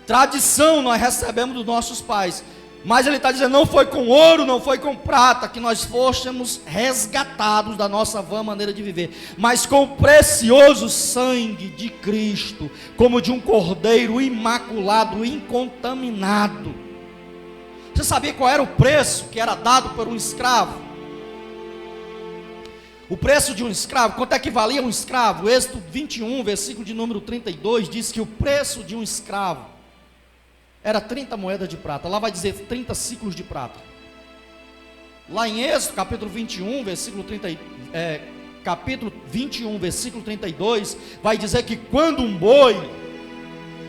Tradição nós recebemos dos nossos pais, mas ele está dizendo, não foi com ouro, não foi com prata que nós fôssemos resgatados da nossa vã maneira de viver, mas com o precioso sangue de Cristo, como de um cordeiro imaculado, incontaminado. Você sabia qual era o preço que era dado por um escravo? O preço de um escravo, quanto é que valia um escravo? Êxodo 21, versículo de número 32, diz que o preço de um escravo era 30 moedas de prata. Lá vai dizer 30 ciclos de prata. Lá em Êxodo, capítulo 21, capítulo 21, versículo 32, vai dizer que quando um boi,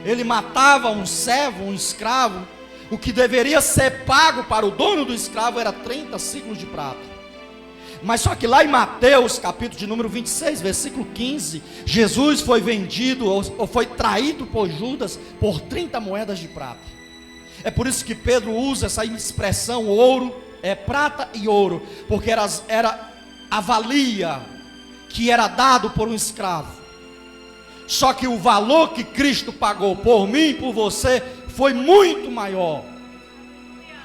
ele matava um servo, um escravo, o que deveria ser pago para o dono do escravo era 30 ciclos de prata. Mas só que lá em Mateus, capítulo de número 26, versículo 15, Jesus foi vendido, ou foi traído por Judas, por 30 moedas de prata. É por isso que Pedro usa essa expressão, ouro, prata e ouro, porque era a valia que era dado por um escravo. Só que o valor que Cristo pagou por mim e por você, foi muito maior.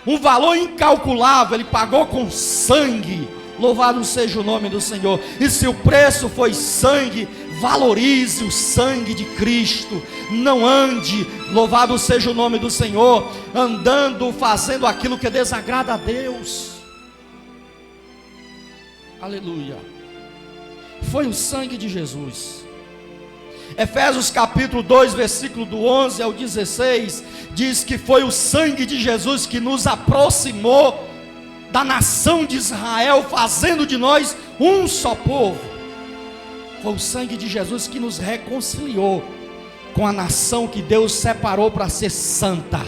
Um valor incalculável, ele pagou com sangue. Louvado seja o nome do Senhor. E se o preço foi sangue, valorize o sangue de Cristo. Não ande, louvado seja o nome do Senhor, andando, fazendo aquilo que desagrada a Deus. Aleluia. Foi o sangue de Jesus. Efésios capítulo 2, versículo do 11 ao 16, diz que foi o sangue de Jesus que nos aproximou da nação de Israel, fazendo de nós um só povo. Foi o sangue de Jesus que nos reconciliou com a nação que Deus separou para ser santa,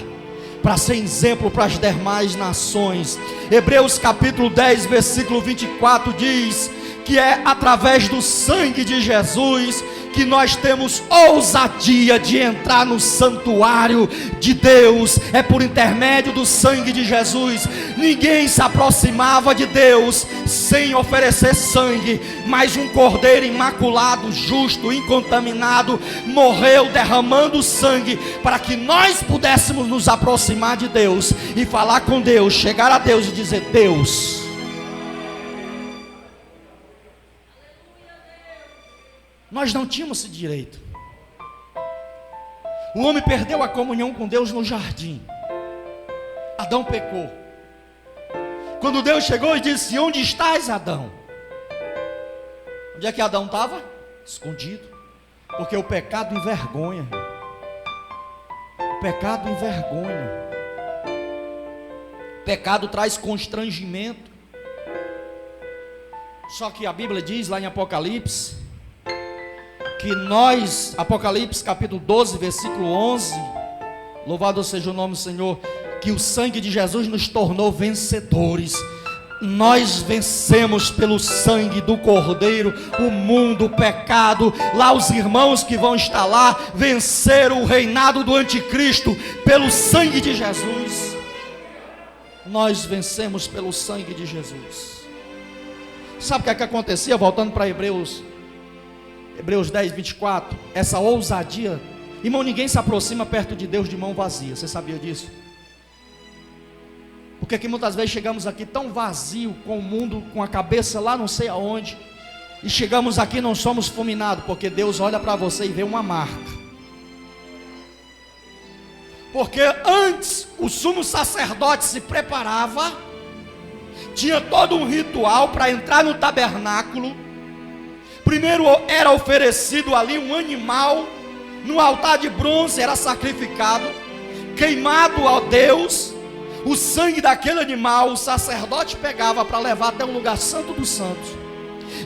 para ser exemplo para as demais nações. Hebreus capítulo 10, versículo 24 diz que é através do sangue de Jesus que nós temos ousadia de entrar no santuário de Deus. É por intermédio do sangue de Jesus. Ninguém se aproximava de Deus sem oferecer sangue, mas um cordeiro imaculado, justo, incontaminado, morreu derramando sangue, para que nós pudéssemos nos aproximar de Deus, e falar com Deus, chegar a Deus e dizer, Deus, Nós não tínhamos esse direito. O homem perdeu a comunhão com Deus no jardim. Adão pecou. Quando Deus chegou e disse: onde estás, Adão? Onde é que Adão estava? Escondido. Porque o pecado envergonha. O pecado envergonha. O pecado traz constrangimento. Só que a Bíblia diz lá em Apocalipse que nós, Apocalipse capítulo 12, versículo 11, louvado seja o nome do Senhor, que o sangue de Jesus nos tornou vencedores. Nós vencemos pelo sangue do Cordeiro o mundo, o pecado. Lá os irmãos que vão estar lá venceram o reinado do anticristo pelo sangue de Jesus. Nós vencemos pelo sangue de Jesus. Sabe o que acontecia? Voltando para Hebreus 10, 24. Essa ousadia. Irmão, ninguém se aproxima perto de Deus de mão vazia. Você sabia disso? Porque que muitas vezes chegamos aqui tão vazio, com o mundo, com a cabeça lá não sei aonde, e chegamos aqui e não somos fulminados, porque Deus olha para você e vê uma marca. Porque antes o sumo sacerdote se preparava, tinha todo um ritual para entrar no tabernáculo. Primeiro era oferecido ali um animal, no altar de bronze era sacrificado, queimado a Deus. O sangue daquele animal o sacerdote pegava para levar até o lugar santo dos santos.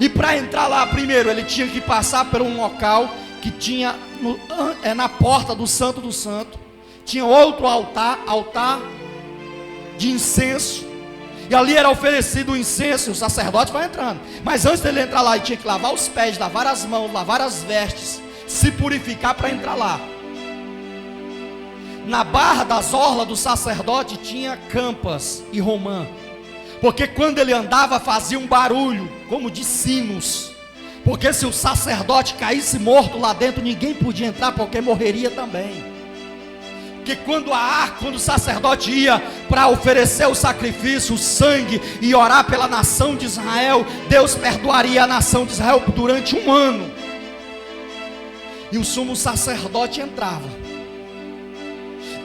E para entrar lá primeiro ele tinha que passar por um local que tinha na porta do santo do santo. Tinha outro altar de incenso. E ali era oferecido o incenso, o sacerdote vai entrando. Mas antes dele entrar lá, ele tinha que lavar os pés, lavar as mãos, lavar as vestes, se purificar para entrar lá. Na barra das orlas do sacerdote tinha campas e romã. Porque quando ele andava fazia um barulho, como de sinos. Porque se o sacerdote caísse morto lá dentro, ninguém podia entrar, porque morreria também. Porque quando o sacerdote ia para oferecer o sacrifício, o sangue, e orar pela nação de Israel, Deus perdoaria a nação de Israel durante 1 ano. E o sumo sacerdote entrava.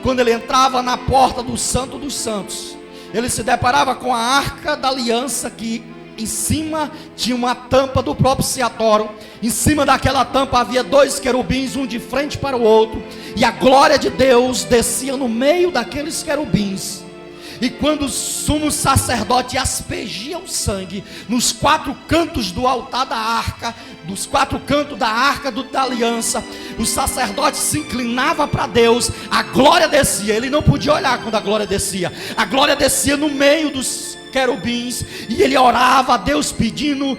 Quando ele entrava na porta do Santo dos Santos, ele se deparava com a arca da aliança, que em cima tinha uma tampa do propiciatório. Em cima daquela tampa havia 2 querubins, um de frente para o outro, e a glória de Deus descia no meio daqueles querubins. E quando o sumo sacerdote aspergia o sangue nos 4 cantos do altar da arca, dos 4 cantos da arca da aliança, o sacerdote se inclinava para Deus, a glória descia. Ele não podia olhar quando a glória descia. A glória descia no meio dos querubins, e ele orava a Deus pedindo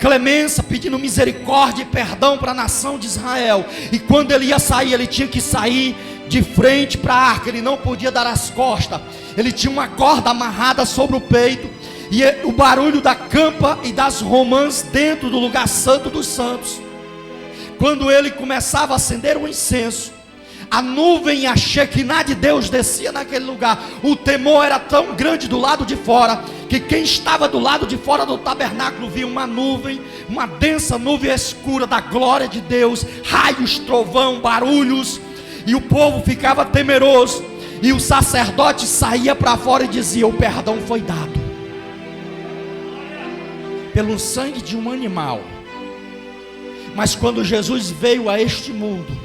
clemência, pedindo misericórdia e perdão para a nação de Israel. E quando ele ia sair, ele tinha que sair de frente para a arca, ele não podia dar as costas. Ele tinha uma corda amarrada sobre o peito, e o barulho da campa e das romãs dentro do lugar santo dos santos. Quando ele começava a acender o incenso, a nuvem e a Shekinah de Deus descia naquele lugar. O temor era tão grande do lado de fora, que quem estava do lado de fora do tabernáculo via uma nuvem, uma densa nuvem escura da glória de Deus, raios, trovão, barulhos, e o povo ficava temeroso. E o sacerdote saía para fora e dizia: o perdão foi dado pelo sangue de um animal. Mas quando Jesus veio a este mundo,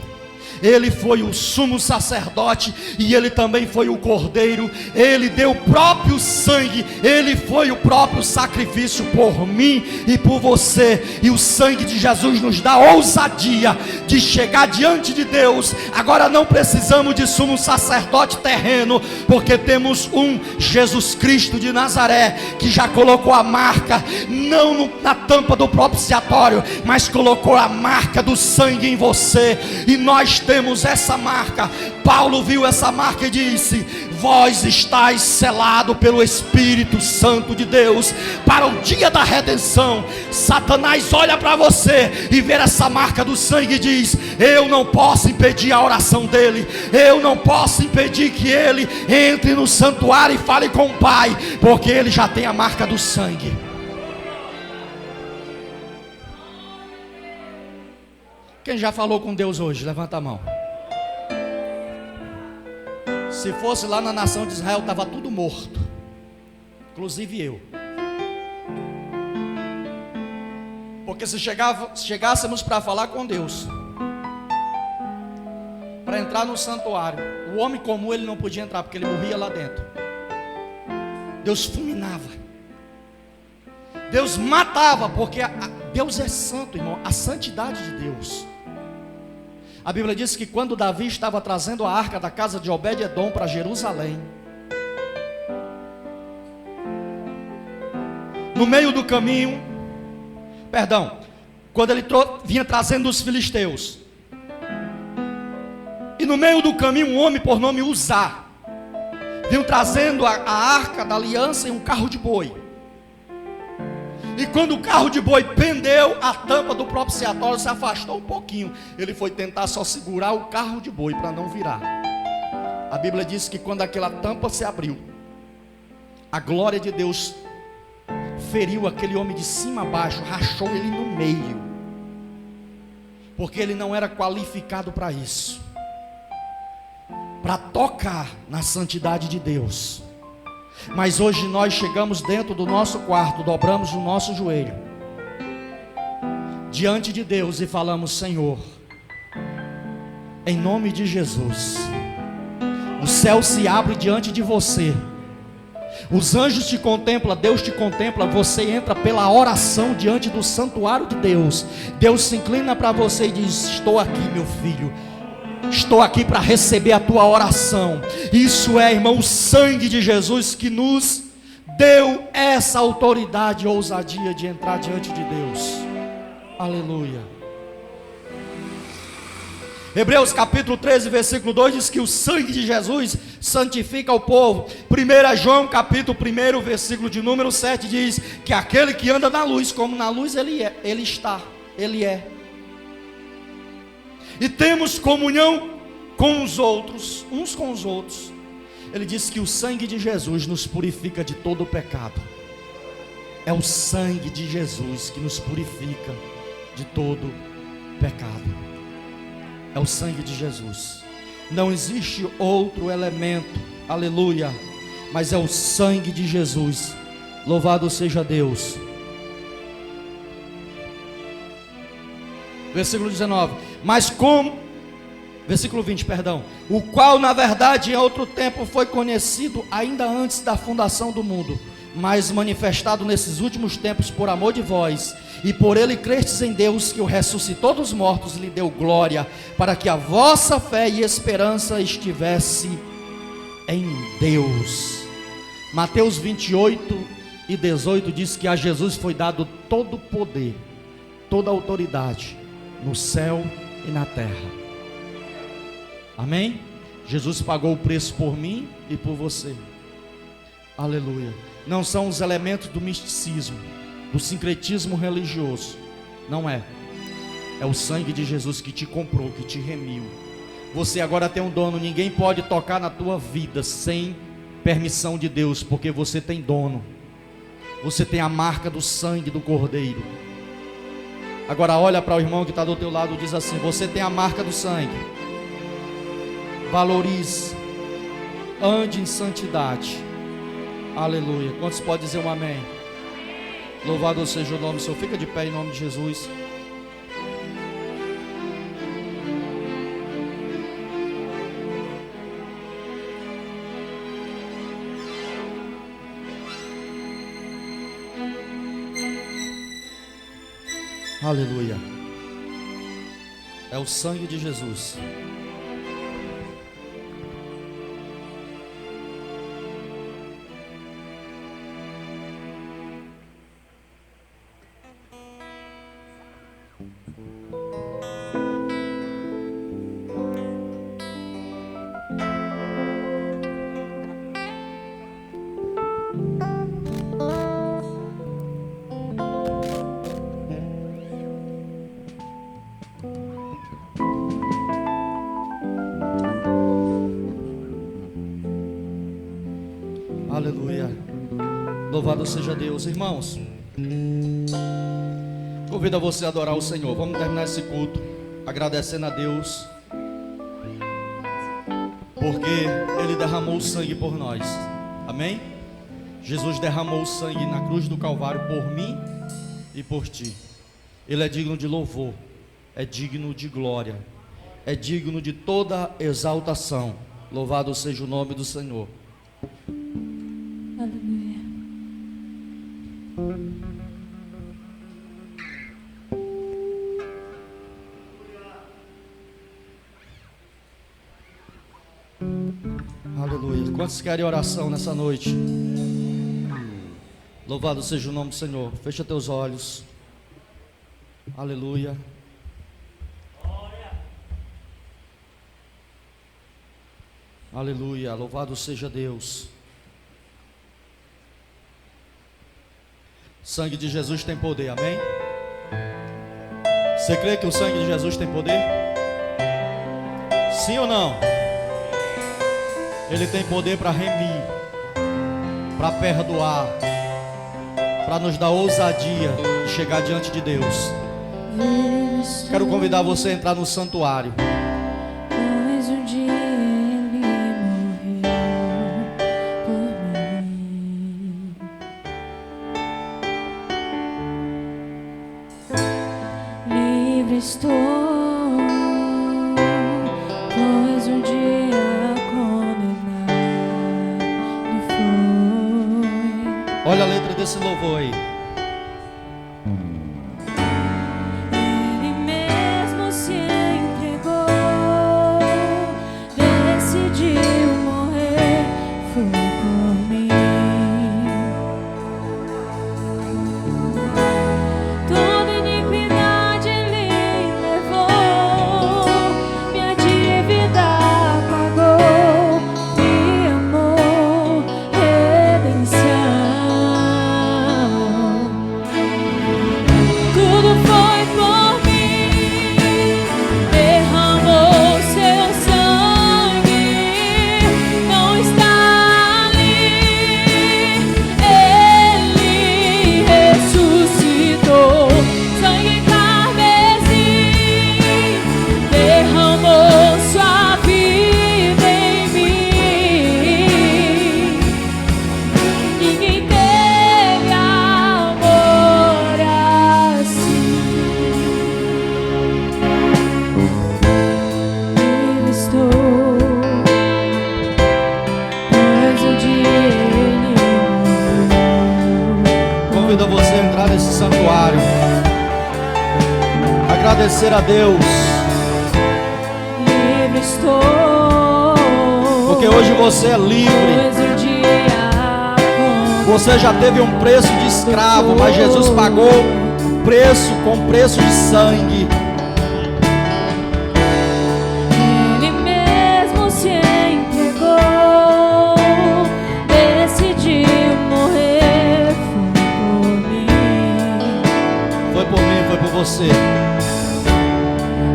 ele foi o sumo sacerdote, e ele também foi o cordeiro. Ele deu o próprio sangue, ele foi o próprio sacrifício por mim e por você. E o sangue de Jesus nos dá ousadia de chegar diante de Deus. Agora não precisamos de sumo sacerdote terreno, porque temos um Jesus Cristo de Nazaré, que já colocou a marca, não na tampa do propiciatório, mas colocou a marca do sangue em você. E nós temos essa marca. Paulo viu essa marca e disse: vós estáis selado pelo Espírito Santo de Deus para o dia da redenção. Satanás olha para você e vê essa marca do sangue e diz: eu não posso impedir a oração dele, eu não posso impedir que ele entre no santuário e fale com o Pai, porque ele já tem a marca do sangue. Quem já falou com Deus hoje? Levanta a mão. Se fosse lá na nação de Israel, estava tudo morto, inclusive eu. Porque se chegássemos para falar com Deus, para entrar no santuário, o homem comum ele não podia entrar, porque ele morria lá dentro. Deus fulminava, Deus matava, porque Deus é santo, irmão, a santidade de Deus. A Bíblia diz que quando Davi estava trazendo a arca da casa de Obed-edom para Jerusalém, no meio do caminho, quando ele vinha trazendo os filisteus, e no meio do caminho um homem por nome Uzá vinha trazendo a arca da aliança em um carro de boi. E quando o carro de boi pendeu, a tampa do propiciatório se afastou um pouquinho. Ele foi tentar só segurar o carro de boi para não virar. A Bíblia diz que quando aquela tampa se abriu, a glória de Deus feriu aquele homem de cima a baixo, rachou ele no meio, porque ele não era qualificado para isso, para tocar na santidade de Deus. Mas hoje nós chegamos dentro do nosso quarto, dobramos o nosso joelho diante de Deus e falamos: Senhor, em nome de Jesus, o céu se abre diante de você, os anjos te contemplam, Deus te contempla, você entra pela oração diante do santuário de Deus. Deus se inclina para você e diz: estou aqui, meu filho, estou aqui para receber a tua oração. Isso é, irmão, o sangue de Jesus que nos deu essa autoridade e ousadia de entrar diante de Deus. Aleluia. Hebreus capítulo 13, versículo 2 diz que o sangue de Jesus santifica o povo. 1 João capítulo 1, versículo de número 7 diz que aquele que anda na luz, como na luz ele é, ele está, ele é. E temos comunhão com os outros, uns com os outros. Ele diz que o sangue de Jesus nos purifica de todo o pecado. É o sangue de Jesus que nos purifica de todo pecado. É o sangue de Jesus. Não existe outro elemento, aleluia, mas é o sangue de Jesus. Louvado seja Deus. Versículo 19. Versículo 20, perdão. O qual na verdade em outro tempo foi conhecido ainda antes da fundação do mundo, mas manifestado nesses últimos tempos por amor de vós, e por ele crestes em Deus, que o ressuscitou dos mortos, lhe deu glória, para que a vossa fé e esperança estivesse em Deus. Mateus 28 e 18 diz que a Jesus foi dado todo o poder, toda a autoridade, no céu e na terra. Amém? Jesus pagou o preço por mim e por você. Aleluia. Não são os elementos do misticismo, do sincretismo religioso. Não é. É o sangue de Jesus que te comprou, que te remiu. Você agora tem um dono. Ninguém pode tocar na tua vida sem permissão de Deus, porque você tem dono. Você tem a marca do sangue do Cordeiro. Agora olha para o irmão que está do teu lado e diz assim: você tem a marca do sangue. Valorize, ande em santidade. Aleluia. Quantos podem dizer um amém? Louvado seja o nome do Senhor. Fica de pé em nome de Jesus. Aleluia. É o sangue de Jesus. Aleluia. Louvado seja Deus. Irmãos, convido a você a adorar o Senhor. Vamos terminar esse culto agradecendo a Deus, porque Ele derramou o sangue por nós. Amém? Jesus derramou o sangue na cruz do Calvário por mim e por ti. Ele é digno de louvor, é digno de glória, é digno de toda exaltação. Louvado seja o nome do Senhor. Aleluia. Aleluia. Quantos querem oração nessa noite? Louvado seja o nome do Senhor. Fecha teus olhos. Aleluia. Aleluia. Louvado seja Deus. O sangue de Jesus tem poder, amém? Você crê que o sangue de Jesus tem poder? Sim ou não? Ele tem poder para remir, para perdoar, para nos dar ousadia de chegar diante de Deus. Quero convidar você a entrar no santuário. Pois um dia ele morreu por mim. Livre estou, pois um dia condenado foi. Olha a letra desse louvor aí. Ele mesmo se entregou, decidiu morrer, foi por mim. Toda iniquidade ele levou, minha dívida pagou, me amou, redenção. Tudo foi por mim, derramou seu sangue, não está ali, ele ressuscitou, sangue carmesim, derramou sua vida em mim. Ninguém teve amor assim. Eu estou, pois o dia ele morreu. Convido você a entrar nesse santuário, agradecer a Deus, Livre estou, porque hoje você é livre. pois o dia Você já teve um preço de escravo, mas Jesus pagou o preço com preço de sangue. Ele mesmo se entregou, decidiu morrer, Foi por mim, foi por você.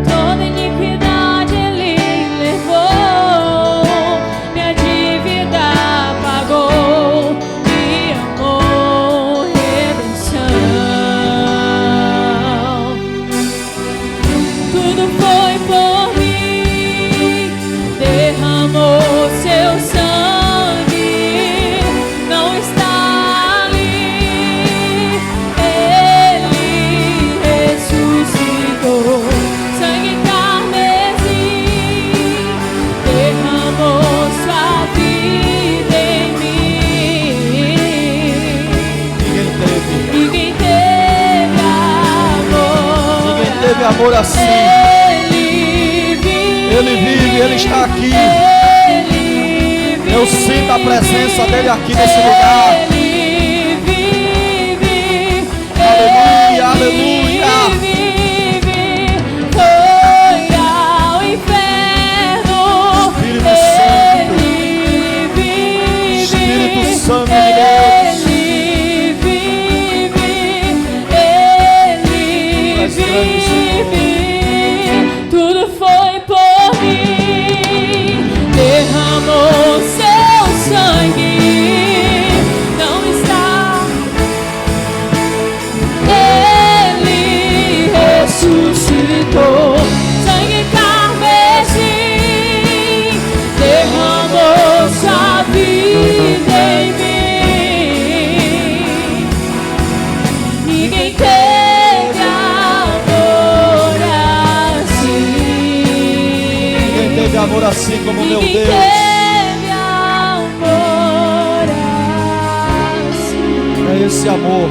toda iniquidade ele levou, minha dívida pagou, me amou, redenção. Tudo foi por mim, derramou seu sangue, não está ali, ele ressuscitou, sangue carmesim, derramou sua vida em mim. Ninguém teve, Ninguém teve amor. ninguém teve amor assim. Ele vive, ele está aqui. Eu sinto a presença dele aqui nesse lugar. Ele vive, Aleluia, aleluia. ele vive, foi ao inferno. Espírito Santo. Ele vive, Espírito Santo de Deus. ele vive, ele Tu és grande, Senhor. vive. Tudo foi por mim, derramou seu sangue, não está, ele ressuscitou, amor assim como meu Ninguém Deus. teve amor assim. É esse amor.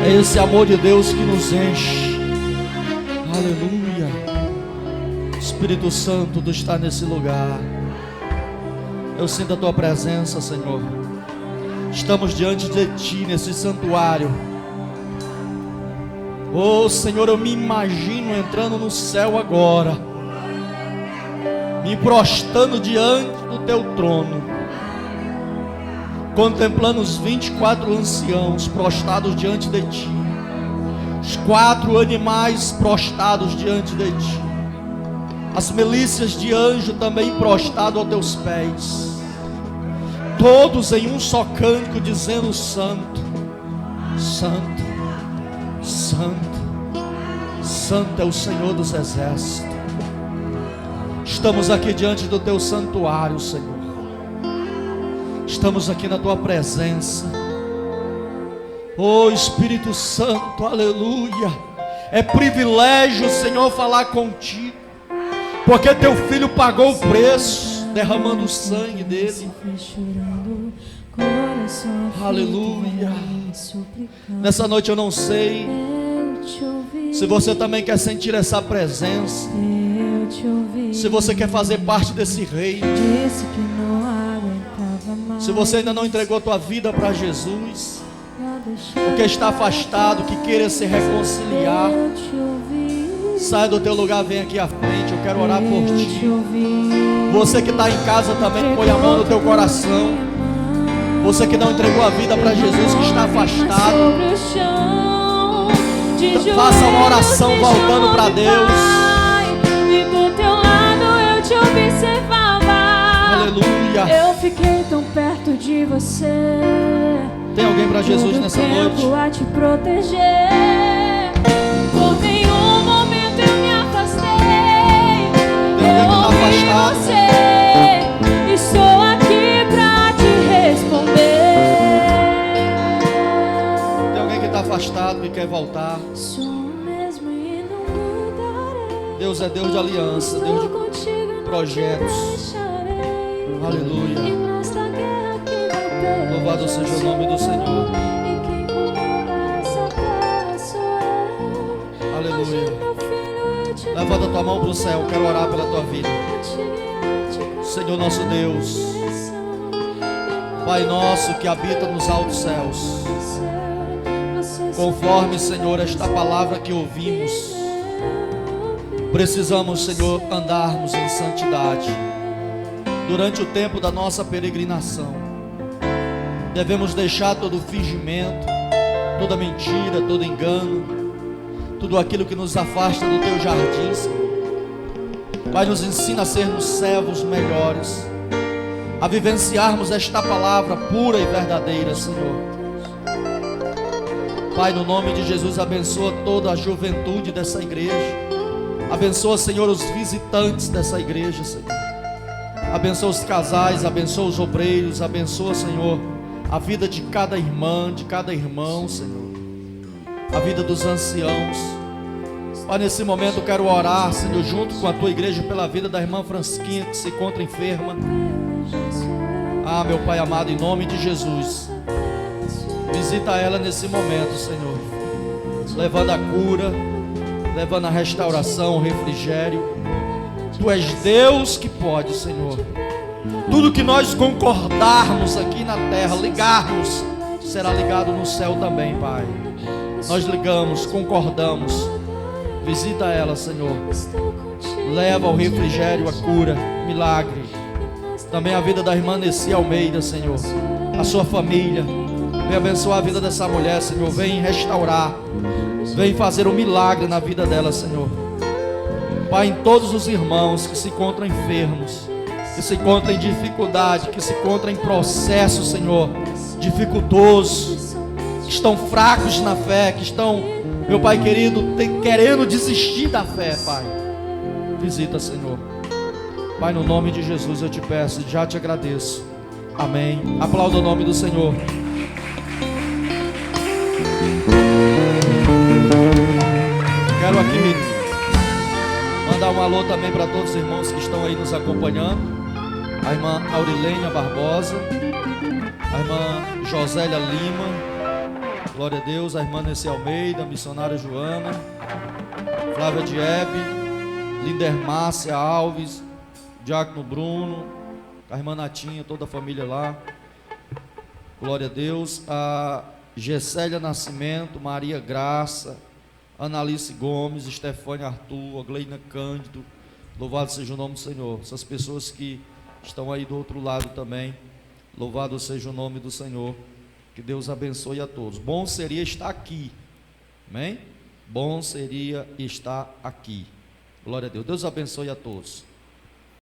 É esse amor de Deus que nos enche. Aleluia. Espírito Santo, tu está nesse lugar. Eu sinto a tua presença, Senhor. Estamos diante de ti nesse santuário. Oh Senhor, eu me imagino entrando no céu agora, me prostrando diante do teu trono, contemplando os 24 anciãos prostrados diante de ti, os 4 animais prostrados diante de ti, as milícias de anjo também prostrados aos teus pés, todos em um só cântico dizendo: Santo, Santo, Santo, Santo é o Senhor dos exércitos. Estamos aqui diante do teu santuário, Senhor. Estamos aqui na tua presença. Oh Espírito Santo, aleluia. É privilégio, Senhor, falar contigo, porque teu filho pagou o preço, derramando o sangue dele. Aleluia. Nessa noite eu não sei se você também quer sentir essa presença, se você quer fazer parte desse reino, se você ainda não entregou a tua vida para Jesus, o que está afastado, que queira se reconciliar, sai do teu lugar, vem aqui à frente, eu quero orar por ti. Você que está em casa também, põe a mão no teu coração. Você que não entregou a vida para Jesus, que está afastado, faça uma oração voltando para Deus. E do teu lado eu te observava. Aleluia. Eu fiquei tão perto de você. Tem alguém para Jesus nessa noite? A te proteger. Por nenhum momento eu me afastei. Tem alguém que está afastado? Você. Estou aqui para te responder. Tem alguém que está afastado e quer voltar? Sou mesmo e não mudarei. Deus é Deus de aliança, Deus de projetos. Aleluia. Louvado seja o nome do Senhor. Aleluia. Levanta a tua mão para o céu, quero orar pela tua vida. Senhor nosso Deus, Pai nosso que habita nos altos céus, conforme, Senhor, esta palavra que ouvimos, precisamos, Senhor, andarmos em santidade durante o tempo da nossa peregrinação. Devemos deixar todo fingimento, toda mentira, todo engano, tudo aquilo que nos afasta do teu jardim, Senhor. Pai, nos ensina a sermos servos melhores, a vivenciarmos esta palavra pura e verdadeira, Senhor. Pai, no nome de Jesus, abençoa toda a juventude dessa igreja. Abençoa, Senhor, os visitantes dessa igreja, Senhor. Abençoa os casais, abençoa os obreiros, abençoa, Senhor, a vida de cada irmã, de cada irmão, Senhor. A vida dos anciãos. Pai, nesse momento eu quero orar, Senhor, junto com a tua igreja, pela vida da irmã Fransquinha, que se encontra enferma. Ah, meu Pai amado, em nome de Jesus, visita ela nesse momento, Senhor, levando a cura, levando a restauração, o refrigério. Tu és Deus que pode, Senhor. Tudo que nós concordarmos aqui na terra, ligarmos, será ligado no céu também, Pai. Nós ligamos, concordamos. Visita ela, Senhor. Leva o refrigério, a cura, milagre. Também a vida da irmã Nessi Almeida, Senhor. A sua família. Vem abençoar a vida dessa mulher, Senhor. Vem restaurar. Vem fazer um milagre na vida dela, Senhor. Pai, em todos os irmãos que se encontram enfermos, que se encontram em dificuldade, que se encontram em processo, Senhor, dificultoso, que estão fracos na fé, que estão, meu Pai querido, querendo desistir da fé, Pai. Visita, Senhor. Pai, no nome de Jesus eu te peço e já te agradeço. Amém. Aplauda o nome do Senhor. Quero aqui mandar um alô também para todos os irmãos que estão aí nos acompanhando. A irmã Aurilênia Barbosa, a irmã Josélia Lima, glória a Deus, a irmã Nessi Almeida, a missionária Joana, Flávia Diebe, Linder Márcia Alves, Diácono Bruno, a irmã Natinha, toda a família lá, glória a Deus, a Gessélia Nascimento, Maria Graça, Analice Gomes, Estefânia Arthur, Agleina Cândido, louvado seja o nome do Senhor. Essas pessoas que estão aí do outro lado também, louvado seja o nome do Senhor. Que Deus abençoe a todos. Bom seria estar aqui, amém? Bom seria estar aqui. Glória a Deus. Deus abençoe a todos.